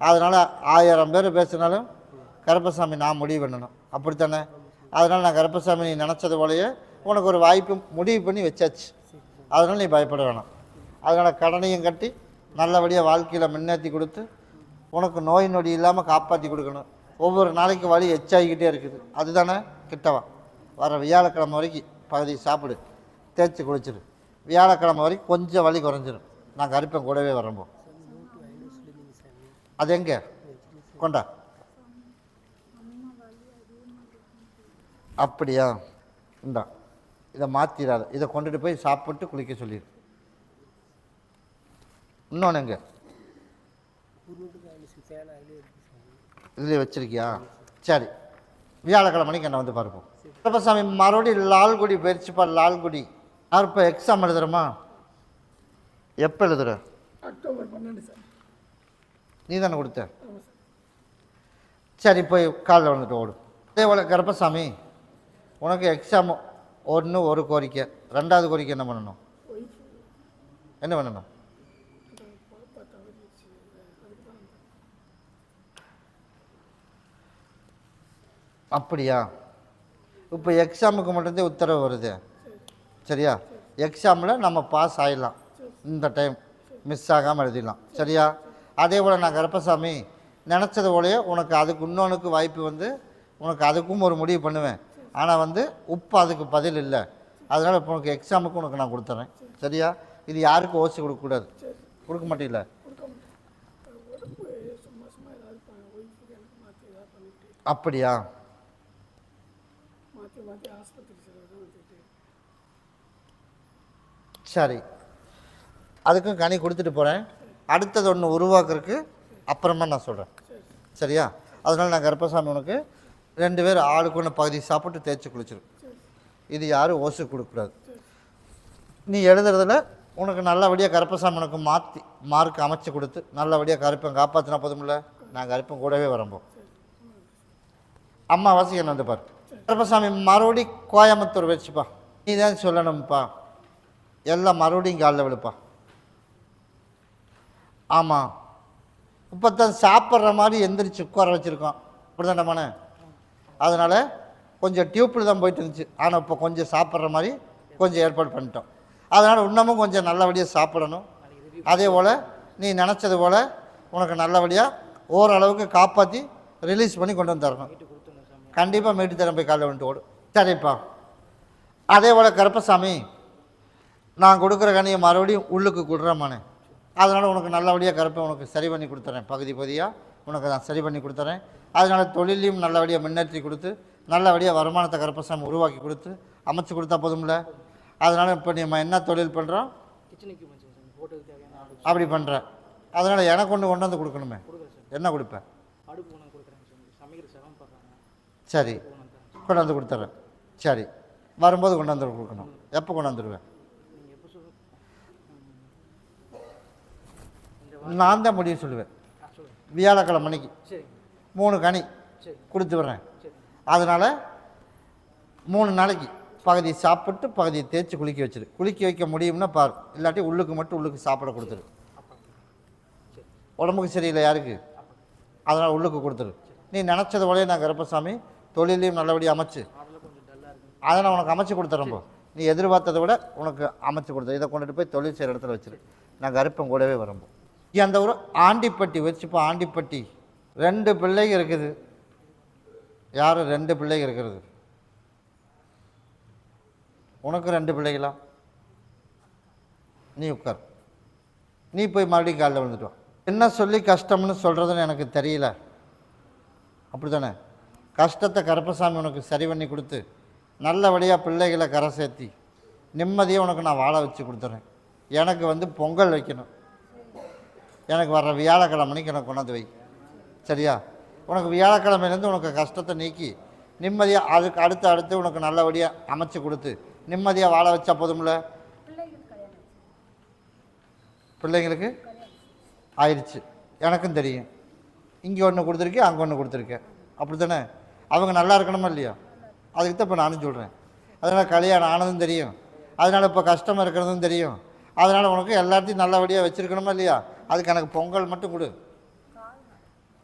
அதனால் 1000 பேர் பேசினாலும் கருப்பசாமி நான் முடிவு பண்ணணும். அப்படித்தானே? அதனால் நான் கருப்பசாமி நீ நினச்சது போலயே உனக்கு ஒரு வாய்ப்பு முடிவு பண்ணி வச்சாச்சு. அதனால் நீ பயப்பட வேணாம். அதனால் கடனையும் கட்டி நல்லபடியாக வாழ்க்கையில் முன்னேற்றி கொடுத்து உனக்கு நோய் நொடி இல்லாமல் காப்பாற்றி கொடுக்கணும். ஒவ்வொரு நாளைக்கு வலி எச்சாகிக்கிட்டே இருக்குது, அதுதானே கிட்டவா. வர வியாழக்கிழமை வரைக்கும் பகுதி சாப்பிடு, தேய்ச்சி குளிச்சிடு. வியாழக்கிழமை வரைக்கும் கொஞ்சம் வலி குறைஞ்சிடும். நான் கருப்பேன் கூடவே வரம்போ. அது எங்கே கொண்டா? அப்படியா? இந்தா இதை மாற்றிடாத, இதை கொண்டுட்டு போய் சாப்பிட்டு குளிக்க சொல்லிடு. இன்னொன்று எங்கே இதுலேயே வச்சிருக்கியா? சரி, வியாழக்கிழமைக்கு என்ன வந்து பார்ப்போம். கருப்பசாமி மறுபடியும் லால்குடி போயிடுச்சுப்பா. லால்குடி யார் இப்போ எக்ஸாம் எழுதுறமா? எப்போ எழுதுற? October 12 sir. நீ தானே கொடுத்த? சரி, போய் காலில் வந்துட்டு ஓடும். அதே போல் கருப்பசாமி உனக்கு எக்ஸாம் ஒரு கோரிக்கை. ரெண்டாவது கோரிக்கை என்ன பண்ணணும்? என்ன பண்ணணும்? அப்படியா? இப்போ எக்ஸாமுக்கு மட்டும்தான் உத்தரவு வருது. சரியா? எக்ஸாமில் நம்ம பாஸ் ஆகிடலாம், இந்த டைம் மிஸ் ஆகாமல் எழுதிடலாம். சரியா? அதே போல் நான் கருப்பசாமி நினச்சது போலயே உனக்கு அதுக்கு இன்னொன்றுக்கு வாய்ப்பு வந்து உனக்கு அதுக்கும் ஒரு முடிவு பண்ணுவேன். ஆனால் வந்து உப்பு அதுக்கு பதில் இல்லை. அதனால் இப்போ உனக்கு எக்ஸாமுக்கு உனக்கு நான் கொடுத்துட்றேன். சரியா? இது யாருக்கும் ஓசி கொடுக்கக்கூடாது. கொடுக்க மாட்டேங்கள? அப்படியா? சரி, அதுக்கும் கனி கொடுத்துட்டு போகிறேன். அடுத்தது ஒன்று உருவாக்குறதுக்கு அப்புறமா நான் சொல்கிறேன். சரியா? அதனால் நான் கருப்பசாமி உனக்கு 2 பேர் ஆளுக்கு ஒன்று பகுதி சாப்பிட்டு தேய்ச்சி குளிச்சிடும். இது யாரும் ஓசு கொடுக்கக்கூடாது. நீ எழுதுறதுல உனக்கு நல்லபடியாக கருப்பசாமி உனக்கு மாற்றி மார்க் அமைச்சு கொடுத்து நல்லபடியாக கருப்பன் காப்பாற்றினா போதுமில்ல. நான் கருப்பன் கூடவே வரம்போம். அம்மாவாசி என்ன வந்து பாரு. கருப்பசாமி மறுபடி கோயம்புத்தூர் வச்சுப்பா. நீ தான் சொல்லணும்ப்பா. எல்லாம் மறுபடியும் காலில் விழுப்பா. ஆமாம், இப்போ தான் சாப்பிட்ற மாதிரி எந்திரிச்சு உட்கார வச்சுருக்கோம். அப்படி தான் நம்மனே. அதனால் கொஞ்சம் டியூப்பில் தான் போயிட்டு இருந்துச்சு. ஆனால் இப்போ கொஞ்சம் சாப்பிட்ற மாதிரி கொஞ்சம் ஏற்பாடு பண்ணிட்டோம். அதனால் இன்னமும் கொஞ்சம் நல்லபடியாக சாப்பிடணும். அதே போல் நீ நினச்சது போல் உனக்கு நல்லபடியாக ஓரளவுக்கு காப்பாற்றி ரிலீஸ் பண்ணி கொண்டு வந்து தரணும். கண்டிப்பாக மீட்டு தரம் போய் காலையில் வந்துட்டு ஓடும். சரிப்பா. அதே போல் கருப்பசாமி நான் கொடுக்குற கனியை மறுபடியும் உள்ளுக்கு கொடுறேம்மானே. அதனால் உனக்கு நல்லபடியாக கருப்பை உனக்கு சரி பண்ணி கொடுத்துறேன். பகுதி பகுதியாக உனக்கு நான் சரி பண்ணி கொடுத்துறேன். அதனால் தொழிலையும் நல்லபடியாக முன்னேற்றி கொடுத்து நல்லபடியாக வருமானத்தை கருப்பசாமி உருவாக்கி கொடுத்து அமைச்சு கொடுத்தா போதும்ல. அதனால் இப்போ நம்ம என்ன தொழில் பண்ணுறோம்? அப்படி பண்ணுறேன். அதனால் எனக்கு ஒன்று கொண்டு வந்து கொடுக்கணுமே. என்ன கொடுப்பேன்? சரி, கொண்டு வந்து கொடுத்துட்றேன். சரி, வரும்போது கொண்டு வந்து கொடுக்கணும். எப்போ கொண்டு வந்துடுவேன்? நான் தான் முடிவு சொல்லுவேன். வியாழக்கிழமை மணிக்கு 3 கனி கொடுத்து விட்றேன். அதனால் 3 நாளைக்கு பகுதி சாப்பிட்டு பகுதியை தேய்ச்சி குளிக்க வச்சிரு. குளிக்க வைக்க முடியும்னா பாரு, இல்லாட்டி உள்ளுக்கு மட்டும் உள்ளுக்கு சாப்பிட கொடுத்துரு. உடம்புக்கு சரியில்லை யாருக்கு, அதனால் உள்ளுக்கு கொடுத்துரு. நீ நினச்சது போலயே நான் கருப்பசாமி தொழிலையும் நல்லபடியாக அமைச்சு அதை நான் உனக்கு அமைச்சு கொடுத்துறேன். நீ எதிர்பார்த்ததை விட உனக்கு அமைச்சு கொடுத்த இதை கொண்டுட்டு போய் தொழில் செய்கிற இடத்துல வச்சிரு. நான் கருப்பம் கூடவே வரம்போ. அந்த ஊர் ஆண்டிப்பட்டி வச்சுப்போ. ஆண்டிப்பட்டி 2 பிள்ளைங்க இருக்குது. யாரும் 2 பிள்ளைங்க இருக்கிறது. உனக்கு 2 பிள்ளைகளா? நீ உட்கார். நீ போய் மறுபடியும் காலையில் வந்துட்டு வா. என்ன சொல்லி கஷ்டம்னு சொல்கிறதுன்னு எனக்கு தெரியல. அப்படி தானே? கஷ்டத்தை கருப்பசாமி உனக்கு சரி பண்ணி கொடுத்து நல்லபடியாக பிள்ளைகளை கரை சேர்த்தி நிம்மதியாக உனக்கு நான் வாழ வச்சு கொடுத்துறேன். எனக்கு வந்து பொங்கல் வைக்கணும். எனக்கு வர்ற வியாழக்கிழமைக்கு எனக்கு கொண்டாந்து வை. சரியா? உனக்கு வியாழக்கிழமையிலேருந்து உனக்கு கஷ்டத்தை நீக்கி நிம்மதியாக அதுக்கு அடுத்து உனக்கு நல்லபடியாக அமைச்சு கொடுத்து நிம்மதியாக வாழ வச்சா போதும்ல. பிள்ளைங்களுக்கு ஆயிடுச்சு, எனக்கும் தெரியும். இங்கே ஒன்று கொடுத்துருக்கேன், அங்கே ஒன்று கொடுத்துருக்கேன். அப்படி தானே? அவங்க நல்லா இருக்கணுமா இல்லையா? அதுக்கு தான் இப்போ நானும் சொல்கிறேன். அதனால் கல்யாணம் ஆனதும் தெரியும், அதனால் இப்போ கஷ்டமாக இருக்கிறதும் தெரியும். அதனால் உனக்கு எல்லாத்தையும் நல்லபடியாக வச்சுருக்கணுமா இல்லையா? அதுக்கு எனக்கு பொங்கல் மட்டும் கொடு.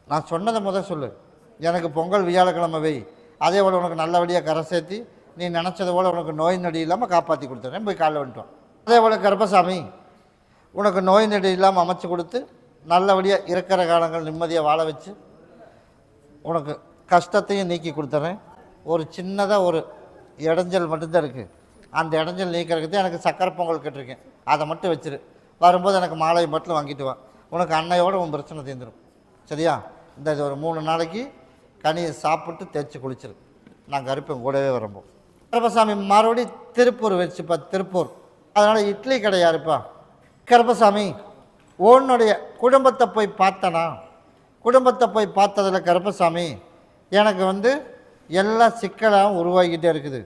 நான் சொன்னதை முதல் சொல்லு. எனக்கு பொங்கல் வியாழக்கிழமை வை. அதே போல் உனக்கு நல்லபடியாக கரை சேர்த்தி நீ நினச்சது போல் உனக்கு நோய் நொடி இல்லாமல் காப்பாற்றி கொடுத்துறேன். போய் காலைல வந்துட்டோம். அதே போல் கருப்பசாமி உனக்கு நோய் நொடி இல்லாமல் அமைச்சு கொடுத்து நல்லபடியாக இருக்கிற காலங்கள் நிம்மதியாக வாழ வச்சு உனக்கு கஷ்டத்தையும் நீக்கி கொடுத்துட்றேன். ஒரு சின்னதாக ஒரு இடைஞ்சல் மட்டும்தான் இருக்குது. அந்த இடைஞ்சல் நீக்கிறதுக்கு தான் எனக்கு சக்கரை பொங்கல் கேட்டிருக்கேன். அதை மட்டும் வச்சிரு. வரும்போது எனக்கு மாலை மட்டும் வாங்கிட்டு வா. உனக்கு அன்னையோட உன் பிரச்சனை தீர்ந்துடும். சரியா? இந்த இது ஒரு 3 நாளைக்கு கனியை சாப்பிட்டு தேய்ச்சி குளிச்சிரு. நான் கருப்பேன் கூடவே வரும்போது. கருப்பசாமி மறுபடி திருப்பூர் வச்சுப்பா. திருப்பூர் அதனால் இட்லி கடை யாருப்பா? கருப்பசாமி உன்னுடைய குடும்பத்தை போய் பார்த்தனா? குடும்பத்தை போய் பார்த்ததில் கருப்பசாமி எனக்கு எல்லா சிக்கலாகவும் உருவாகிக்கிட்டே இருக்குது.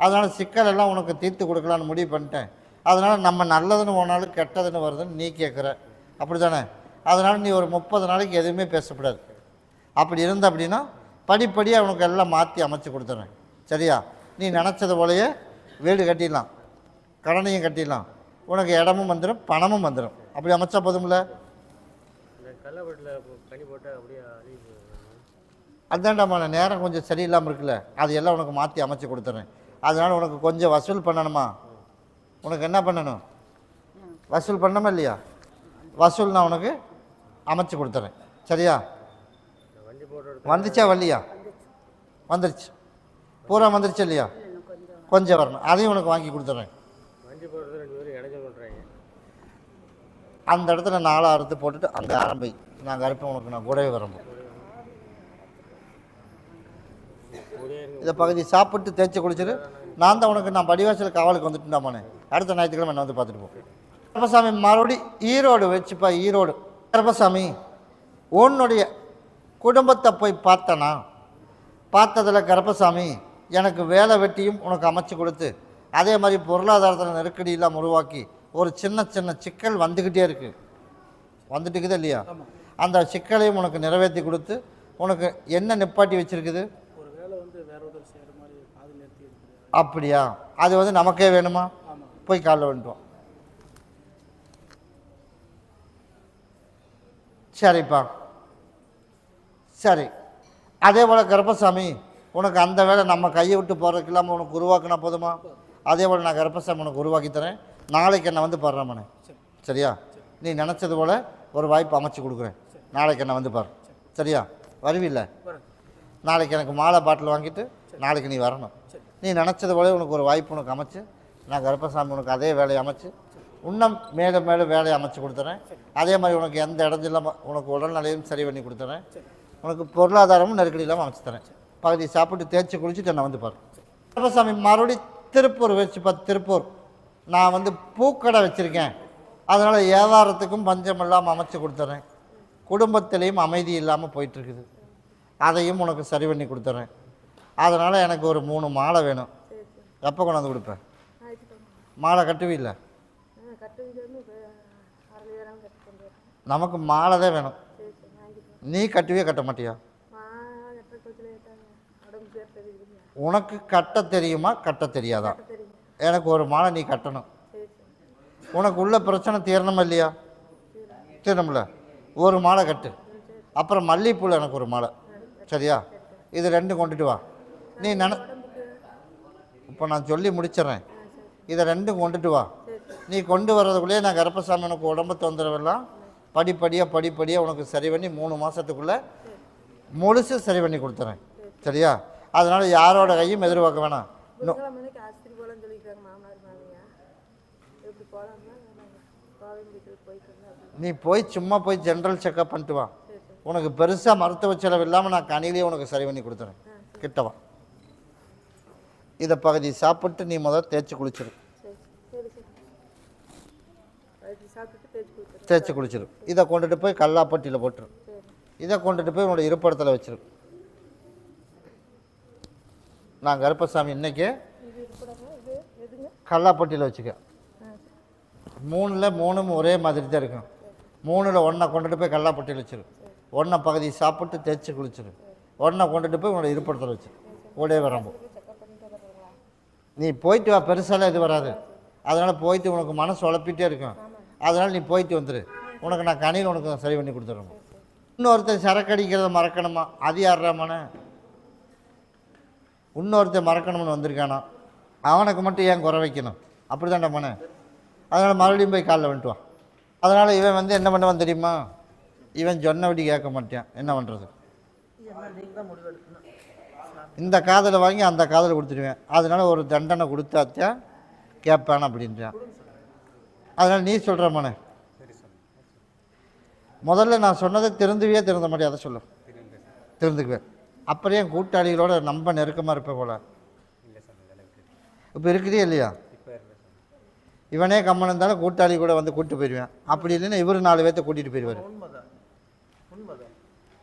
அதனால் சிக்கலெல்லாம் உனக்கு தீர்த்து கொடுக்கலான்னு முடிவு பண்ணிட்டேன். அதனால் நம்ம நல்லதுன்னு போனாலும் கெட்டதுன்னு வருதுன்னு நீ கேட்குற. அப்படி தானே? அதனால் நீ ஒரு 30 நாளைக்கு எதுவுமே பேசக்கூடாது. அப்படி இருந்த அப்படின்னா படிப்படியாக உனக்கு எல்லாம் மாற்றி அமைச்சு கொடுத்துறேன். சரியா? நீ நினச்சது போலயே வீடு கட்டிடலாம், கடனையும் கட்டிடலாம், உனக்கு இடமும் வந்துடும், பணமும் வந்துடும். அப்படி அமைச்சா போதும்ல? அதான்டாமான நேரம் கொஞ்சம் சரியில்லாமல் இருக்குல்ல, அது எல்லாம் உனக்கு மாற்றி அமைச்சு கொடுத்துறேன். அதனால் உனக்கு கொஞ்சம் வசூல் பண்ணணுமா? உனக்கு என்ன பண்ணணும்? வசூல் பண்ணணுமா இல்லையா? வசூல் நான் உனக்கு அமைச்சு கொடுத்துறேன். சரியா? வந்துச்சா வரலையா? வந்துருச்சு. பூரா வந்துருச்சு இல்லையா? கொஞ்சம் வரணும், அதையும் உனக்கு வாங்கி கொடுத்துட்றேன். அந்த இடத்துல 4 அறுத்து போட்டுட்டு அந்த ஆரம்பி நான் கருப்பேன். உனக்கு நான் கூடவே வரம்போ. இதை பகுதி சாப்பிட்டு தேய்ச்சி குளிச்சிரு. நான் தான் உனக்கு நான் படிவாசல் காவலுக்கு வந்துட்டுண்டாமானே. அடுத்த ஞாயிற்றுக்கிழமை என்ன பார்த்துட்டு போ. கருப்பசாமி மறுபடி ஈரோடு வச்சுப்பா. ஈரோடு கருப்பசாமி உன்னுடைய குடும்பத்தை போய் பார்த்தனா? பார்த்ததில் கருப்பசாமி எனக்கு வேலை வெட்டியும் உனக்கு அமைச்சு கொடுத்து அதே மாதிரி பொருளாதாரத்தில் நெருக்கடி இல்லாமல் உருவாக்கி ஒரு சின்ன சின்ன சிக்கல் வந்துக்கிட்டே இருக்குது. வந்துட்டுக்குது இல்லையா? அந்த சிக்கலையும் உனக்கு நிறைவேற்றி கொடுத்து உனக்கு என்ன நிப்பாட்டி வச்சுருக்குது? அப்படியா? அது நமக்கே வேணுமா? போய் காலைல வந்துட்டோம். சரிப்பா, சரி. அதே போல் கருப்பசாமி உனக்கு அந்த வேலை நம்ம கையை விட்டு போகிறதுக்கு இல்லாமல் உனக்கு உருவாக்குனா போதுமா? அதே போல் நான் கருப்பசாமி உனக்கு உருவாக்கி தரேன். நாளைக்கு என்னை பாடுறாமனே. சரியா? நீ நினச்சது போல் ஒரு வாய்ப்பு அமைச்சு கொடுக்குறேன். நாளைக்கு என்னை பாரு. சரியா? வருவில்லை? நாளைக்கு எனக்கு மாலை பாட்டில் வாங்கிட்டு நாளைக்கு நீ வரணும். நீ நினச்சது போல உனக்கு ஒரு வாய்ப்பு உனக்கு அமைச்சு நான் கருப்பசாமி உனக்கு அதே வேலையை அமைச்சு இன்னும் மேலும் மேலும் வேலையை அமைச்சு கொடுத்துறேன். அதே மாதிரி உனக்கு எந்த இடத்துல உனக்கு உடல்நிலையும் சரி பண்ணி கொடுத்துறேன். உனக்கு பொருளாதாரமும் நெருக்கடி இல்லாமல் அமைச்சு தரேன். பகுதி சாப்பிட்டு தேய்ச்சி குளிச்சுட்டு என்னை பாரு. கருப்பசாமி மறுபடி திருப்பூர் வச்சுப்பா. திருப்பூர் நான் பூக்கடை வச்சுருக்கேன். அதனால் வியாபாரத்துக்கும் பஞ்சம் இல்லாமல் அமைச்சு கொடுத்துட்றேன். குடும்பத்திலையும் அமைதி இல்லாமல் போயிட்டுருக்குது. அதையும் உனக்கு சரி பண்ணி கொடுத்துட்றேன். அதனால் எனக்கு ஒரு 3 மாலை வேணும். எப்போ கொண்டாந்து கொடுப்பேன்? மாலை கட்டுவில்லை? நமக்கு மாலை தான் வேணும். நீ கட்டுவே கட்ட மாட்டியா? உனக்கு கட்ட தெரியுமா கட்ட தெரியாதா? எனக்கு ஒரு மாலை நீ கட்டணும். உனக்கு உள்ள பிரச்சனை தீரணுமா இல்லையா? தீரணும்ல? ஒரு மாலை கட்டு. அப்புறம் மல்லிகைப்பூவில் எனக்கு ஒரு மாலை. சரியா? இது 2 கொண்டுட்டு வா. நீ இப்போ நான் சொல்லி முடிச்சிட்றேன். இதை 2 கொண்டுட்டு வா. நீ கொண்டு வர்றதுக்குள்ளேயே நான் கருப்பசாமி உனக்கு உடம்பு தொந்தரவெல்லாம் படிப்படியாக உனக்கு சரி பண்ணி 3 மாதத்துக்குள்ளே முழுசு சரி பண்ணி கொடுத்துறேன். சரியா? அதனால் யாரோட கையும் எதிர்பார்க்க வேணாம். நீ போய் சும்மா போய் ஜென்ரல் செக்கப் பண்ணிட்டு வா. உனக்கு பெருசாக மருத்துவ செலவு இல்லாமல் நான் கனிலேயே உனக்கு சரி பண்ணி கொடுத்துறேன். கிட்டவா. இதை பகுதி சாப்பிட்டு நீ முதல் தேய்ச்சி குளிச்சிரு. தேய்ச்சி குளிச்சிரு. இதை கொண்டுட்டு போய் கல்லாப்பட்டியில் போட்டுரு. இதை கொண்டுட்டு போய் உன்னோட இருப்பிடத்தில் வச்சிரு. நான் கருப்பசாமி இன்னைக்கு கல்லாப்பட்டியில் வச்சுக்க. 3ல் 3 ஒரே மாதிரி தான் இருக்கும். 3ல் 1 கொண்டுட்டு போய் கல்லாப்பட்டியில் வச்சிரு. 1 பகுதி சாப்பிட்டு தேய்ச்சி குளிச்சிரு. 1 கொண்டுட்டு போய் உன்னோட இருப்பிடத்தில் வச்சிரு. ஓடே வரம்போ நீ போயிட்டு வா. பெருசாலாம் இது வராது. அதனால் போயிட்டு உனக்கு மனசு உழப்பிட்டே இருக்கும். அதனால் நீ போயிட்டு வந்துடு. உனக்கு நான் கனியில் உனக்கு சரி பண்ணி கொடுத்துட்றேன். இன்னொருத்தர் சரக்கு அடிக்கிறத மறக்கணுமா? அது யார்றாமான? இன்னொருத்தன் மறக்கணும்னு வந்திருக்கானா, அவனுக்கு மட்டும் ஏன் குறை வைக்கணும்? அப்படி தான்டா மனே. அதனால் மறுபடியும் போய் காலில் வந்துட்டுவான். அதனால் இவன் வந்து என்ன பண்ணுவான் தெரியுமா? இவன் சொன்னபடி கேட்க மாட்டான். என்ன பண்ணுறது? இந்த காதில் வாங்கி அந்த காதில் கொடுத்துடுவேன். அதனால் ஒரு தண்டனை கொடுத்தாத்தான் கேட்பான் அப்படின்றான். அதனால் நீ சொல்கிற மனே, முதல்ல நான் சொன்னதை திருந்த மாட்டேன். அதை சொல்ல திருந்துக்குவேன். அப்படியே என் கூட்டாளிகளோட ரொம்ப நெருக்கமாக இருப்பேன் போல. இப்போ இருக்குதே இல்லையா? இவனே கம்மன் இருந்தாலும் கூட்டாளி கூட வந்து கூப்பிட்டு போயிடுவேன். அப்படி இல்லைன்னா இவர் 4 பேர்த்த கூட்டிகிட்டு போயிடுவார்.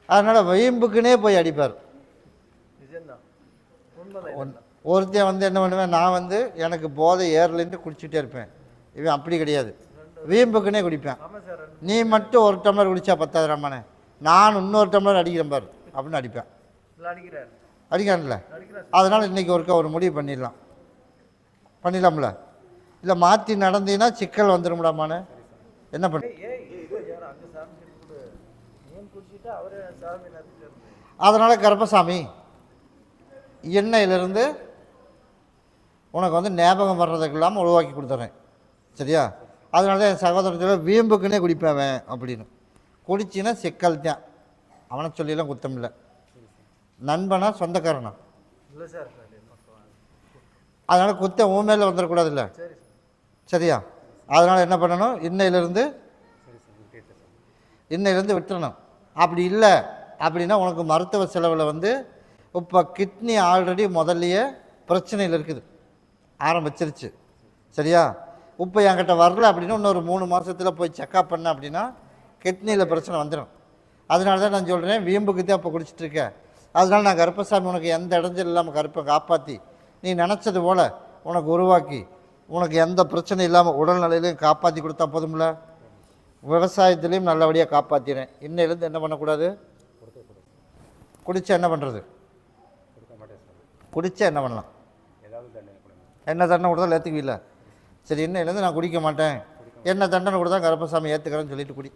அதனால் வீம்புக்குன்னே போய் அடிப்பார். ஒருத்தன் வந்து என்ன பண்ணுவேன், நான் வந்து எனக்கு போதை ஏறலேருந்து குடிச்சிட்டே இருப்பேன். இவன் அப்படி கிடையாது, வீம்புக்குன்னே குடிப்பேன். நீ மட்டும் ஒரு டம்ளர் குடித்தா 10,000 ரம்மானே, நான் இன்னொரு டம்ளர் அடிக்கிறேன் பார் அப்படின்னு அடிப்பேன். அடிக்கான்ல. அதனால் இன்றைக்கி ஒரு முடிவு பண்ணிடலாம்ல. இல்லை மாற்றி நடந்தீங்கன்னா சிக்கல் வந்துடும்டாமானே. என்ன பண்ண? அதனால் கருப்பசாமி எண்ணெயிலிருந்து உனக்கு வந்து ஞாபகம் வர்றதுக்கு இல்லாமல் உருவாக்கி கொடுத்துட்றேன். சரியா? அதனால தான் என் சகோதரத்தில் வீம்புக்குன்னே குடிப்பேன் அப்படின்னு. குடிச்சின்னா சிக்கல் தான். அவனை சொல்லியெல்லாம் குத்தம் இல்லை. நண்பனா சொந்தக்காரனா? இல்லை சார். அதனால் குத்த உன் மேலே வந்துடக்கூடாது இல்லை. சரியா? அதனால் என்ன பண்ணணும், இன்னையிலேருந்து விட்டுறணும். அப்படி இல்லை அப்படின்னா உனக்கு மருத்துவ செலவில் வந்து இப்போ கிட்னி ஆல்ரெடி முதல்லையே பிரச்சனையில் இருக்குது, ஆரம்பிச்சிருச்சு. சரியா? இப்போ என்கிட்ட வரல அப்படின்னா இன்னொரு 3 மாதத்தில் போய் செக்கப் பண்ண அப்படின்னா கிட்னியில் பிரச்சனை வந்துடும். அதனால தான் நான் சொல்கிறேன், வீம்புக்கு தான் இப்போ குடிச்சிட்ருக்கேன். அதனால் நான் கருப்பசாமி உனக்கு எந்த இடைஞ்சல் இல்லாமல் கருப்பை காப்பாற்றி நீ நினச்சது போல் உனக்கு உருவாக்கி உனக்கு எந்த பிரச்சனையும் இல்லாமல் உடல்நிலையிலையும் காப்பாற்றி கொடுத்தா போதும்ல. விவசாயத்துலேயும் நல்லபடியாக காப்பாற்றினேன். இன்னையிலேருந்து என்ன பண்ணக்கூடாது? குடித்தா என்ன பண்ணுறது? குடித்தா என்ன பண்ணலாம்? என்ன தண்டனை கொடுத்தாலும் ஏற்றுக்குவில்ல. சரி, இன்னையிலேருந்து நான் குடிக்க மாட்டேன், என்ன தண்டனை கொடுத்தா கருப்பசாமி ஏற்றுக்கிறேன்னு சொல்லிட்டு குடி.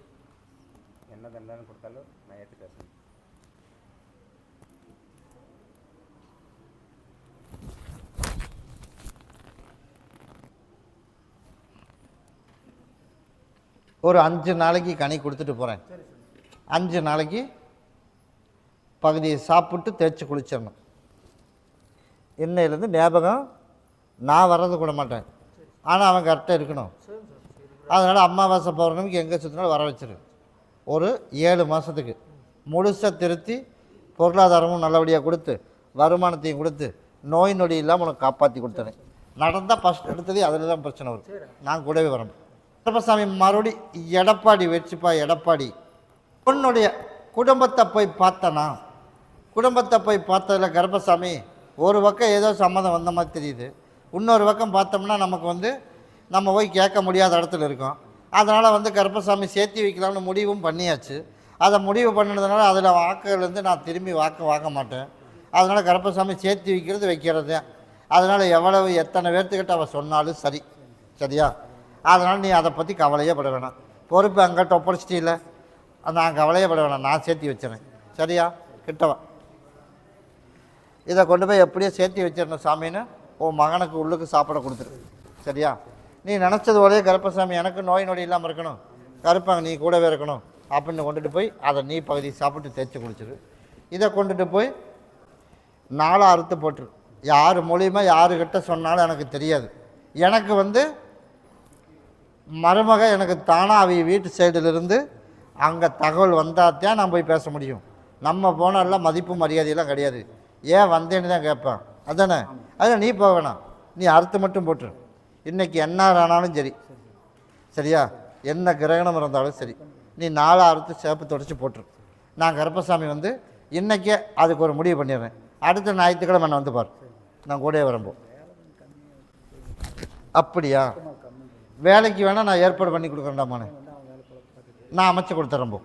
என்ன தண்டனை கொடுத்தாலும் நான் ஏற்றுக்கிறேன். ஒரு 5 நாளைக்கு கனி கொடுத்துட்டு போகிறேன். 5 நாளைக்கு பகுதியை சாப்பிட்டு தேய்ச்சி குளிச்சிடணும். இன்னையிலேருந்து ஞாபகம் நான் வர்றது கூட மாட்டேன், ஆனால் அவன் கரெக்டாக இருக்கணும். அதனால் அமாவாசை பௌர்ணமிக்கு எங்கே சுற்றினாலும் வர வச்சிரு. ஒரு 7 மாதத்துக்கு முழுசாக திருத்தி பொருளாதாரமும் நல்லபடியாக கொடுத்து வருமானத்தையும் கொடுத்து நோய் நொடி இல்லாமல் உனக்கு காப்பாற்றி கொடுத்தேன். நடந்தால் ஃபஸ்ட் எடுத்ததே அதில் தான் பிரச்சனை வரும். நான் கூடவே வரேன். கருப்பசாமி மறுபடி எடப்பாடி வச்சுப்பா. எடப்பாடி உன்னுடைய குடும்பத்தை போய் பார்த்தனா, குடும்பத்தை போய் பார்த்ததில் கருப்பசாமி ஒரு பக்கம் ஏதோ சம்மதம் வந்த மாதிரி தெரியுது. இன்னொரு பக்கம் பார்த்தோம்னா நமக்கு வந்து நம்ம போய் கேட்க முடியாத இடத்துல இருக்கோம். அதனால் வந்து கருப்பசாமி சேர்த்தி வைக்கலாம்னு முடிவும் பண்ணியாச்சு. அதை முடிவு பண்ணினதுனால அதில் வாக்குலேருந்து நான் திரும்பி வாங்க மாட்டேன். அதனால் கருப்பசாமி சேர்த்தி வைக்கிறது. அதனால் எவ்வளவு எத்தனை பேர்த்துக்கிட்ட அவள் சொன்னாலும் சரி. சரியா? அதனால் நீ அதை பற்றி கவலையே பட வேணாம். பொறுப்பு அங்கிட்ட ஒப்படைச்சிட்டில்ல, நான் கவலையே பட வேணாம், நான் சேர்த்தி வச்சிடறேன். சரியா? கிட்டவா இதை கொண்டு போய் எப்படியோ சேர்த்தி வச்சிடணும் சாமின்னு உன் மகனுக்கு உள்ளுக்கு சாப்பிட கொடுத்துரு. சரியா? நீ நினச்சது போலயே கருப்பசாமி எனக்கு நோய் நொடி இல்லாமல் இருக்கணும், கருப்பாங்க நீ கூடவே இருக்கணும் அப்படின்னு கொண்டுட்டு போய் அதை நீ பகுதி சாப்பிட்டு தேய்ச்சி குடிச்சிரு. இதை கொண்டுட்டு போய் 4 அறுத்து போட்டுரு. யார் மூலியமாக யாருக்கிட்ட சொன்னாலும் எனக்கு தெரியாது. எனக்கு வந்து மருமக எனக்கு தானாக அவங்க வீட்டு சைடிலிருந்து அங்கே தகவல் வந்தால் தான் நான் போய் பேச முடியும். நம்ம போனாலாம் மதிப்பு மரியாதையெல்லாம் கிடையாது. ஏன் வந்தேன்னு தான் கேட்பேன். அதானே? அதில் நீ போக வேணாம், நீ அறுத்து மட்டும் போட்டுரு. இன்றைக்கி என்ன ஆனாலும் சரி. சரியா? என்ன கிரகணம் இருந்தாலும் சரி, நீ 4 அறுத்து சேப்பு தொடச்சி போட்டுரு. நான் கருப்பசாமி வந்து இன்றைக்கே அதுக்கு ஒரு முடிவு பண்ணிடுறேன். அடுத்த ஞாயிற்றுக்கிழமை நான் வந்து பார், நான் கூடயே வரம்போ. அப்படியா? வேலைக்கு வேணால் நான் ஏற்பாடு பண்ணி கொடுக்குறேன்டாமானே, நான் அமைச்சு கொடுத்துறேன்போ.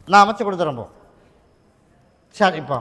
நான் அமைச்சு கொடுத்துறேன்போ. சரிப்பா.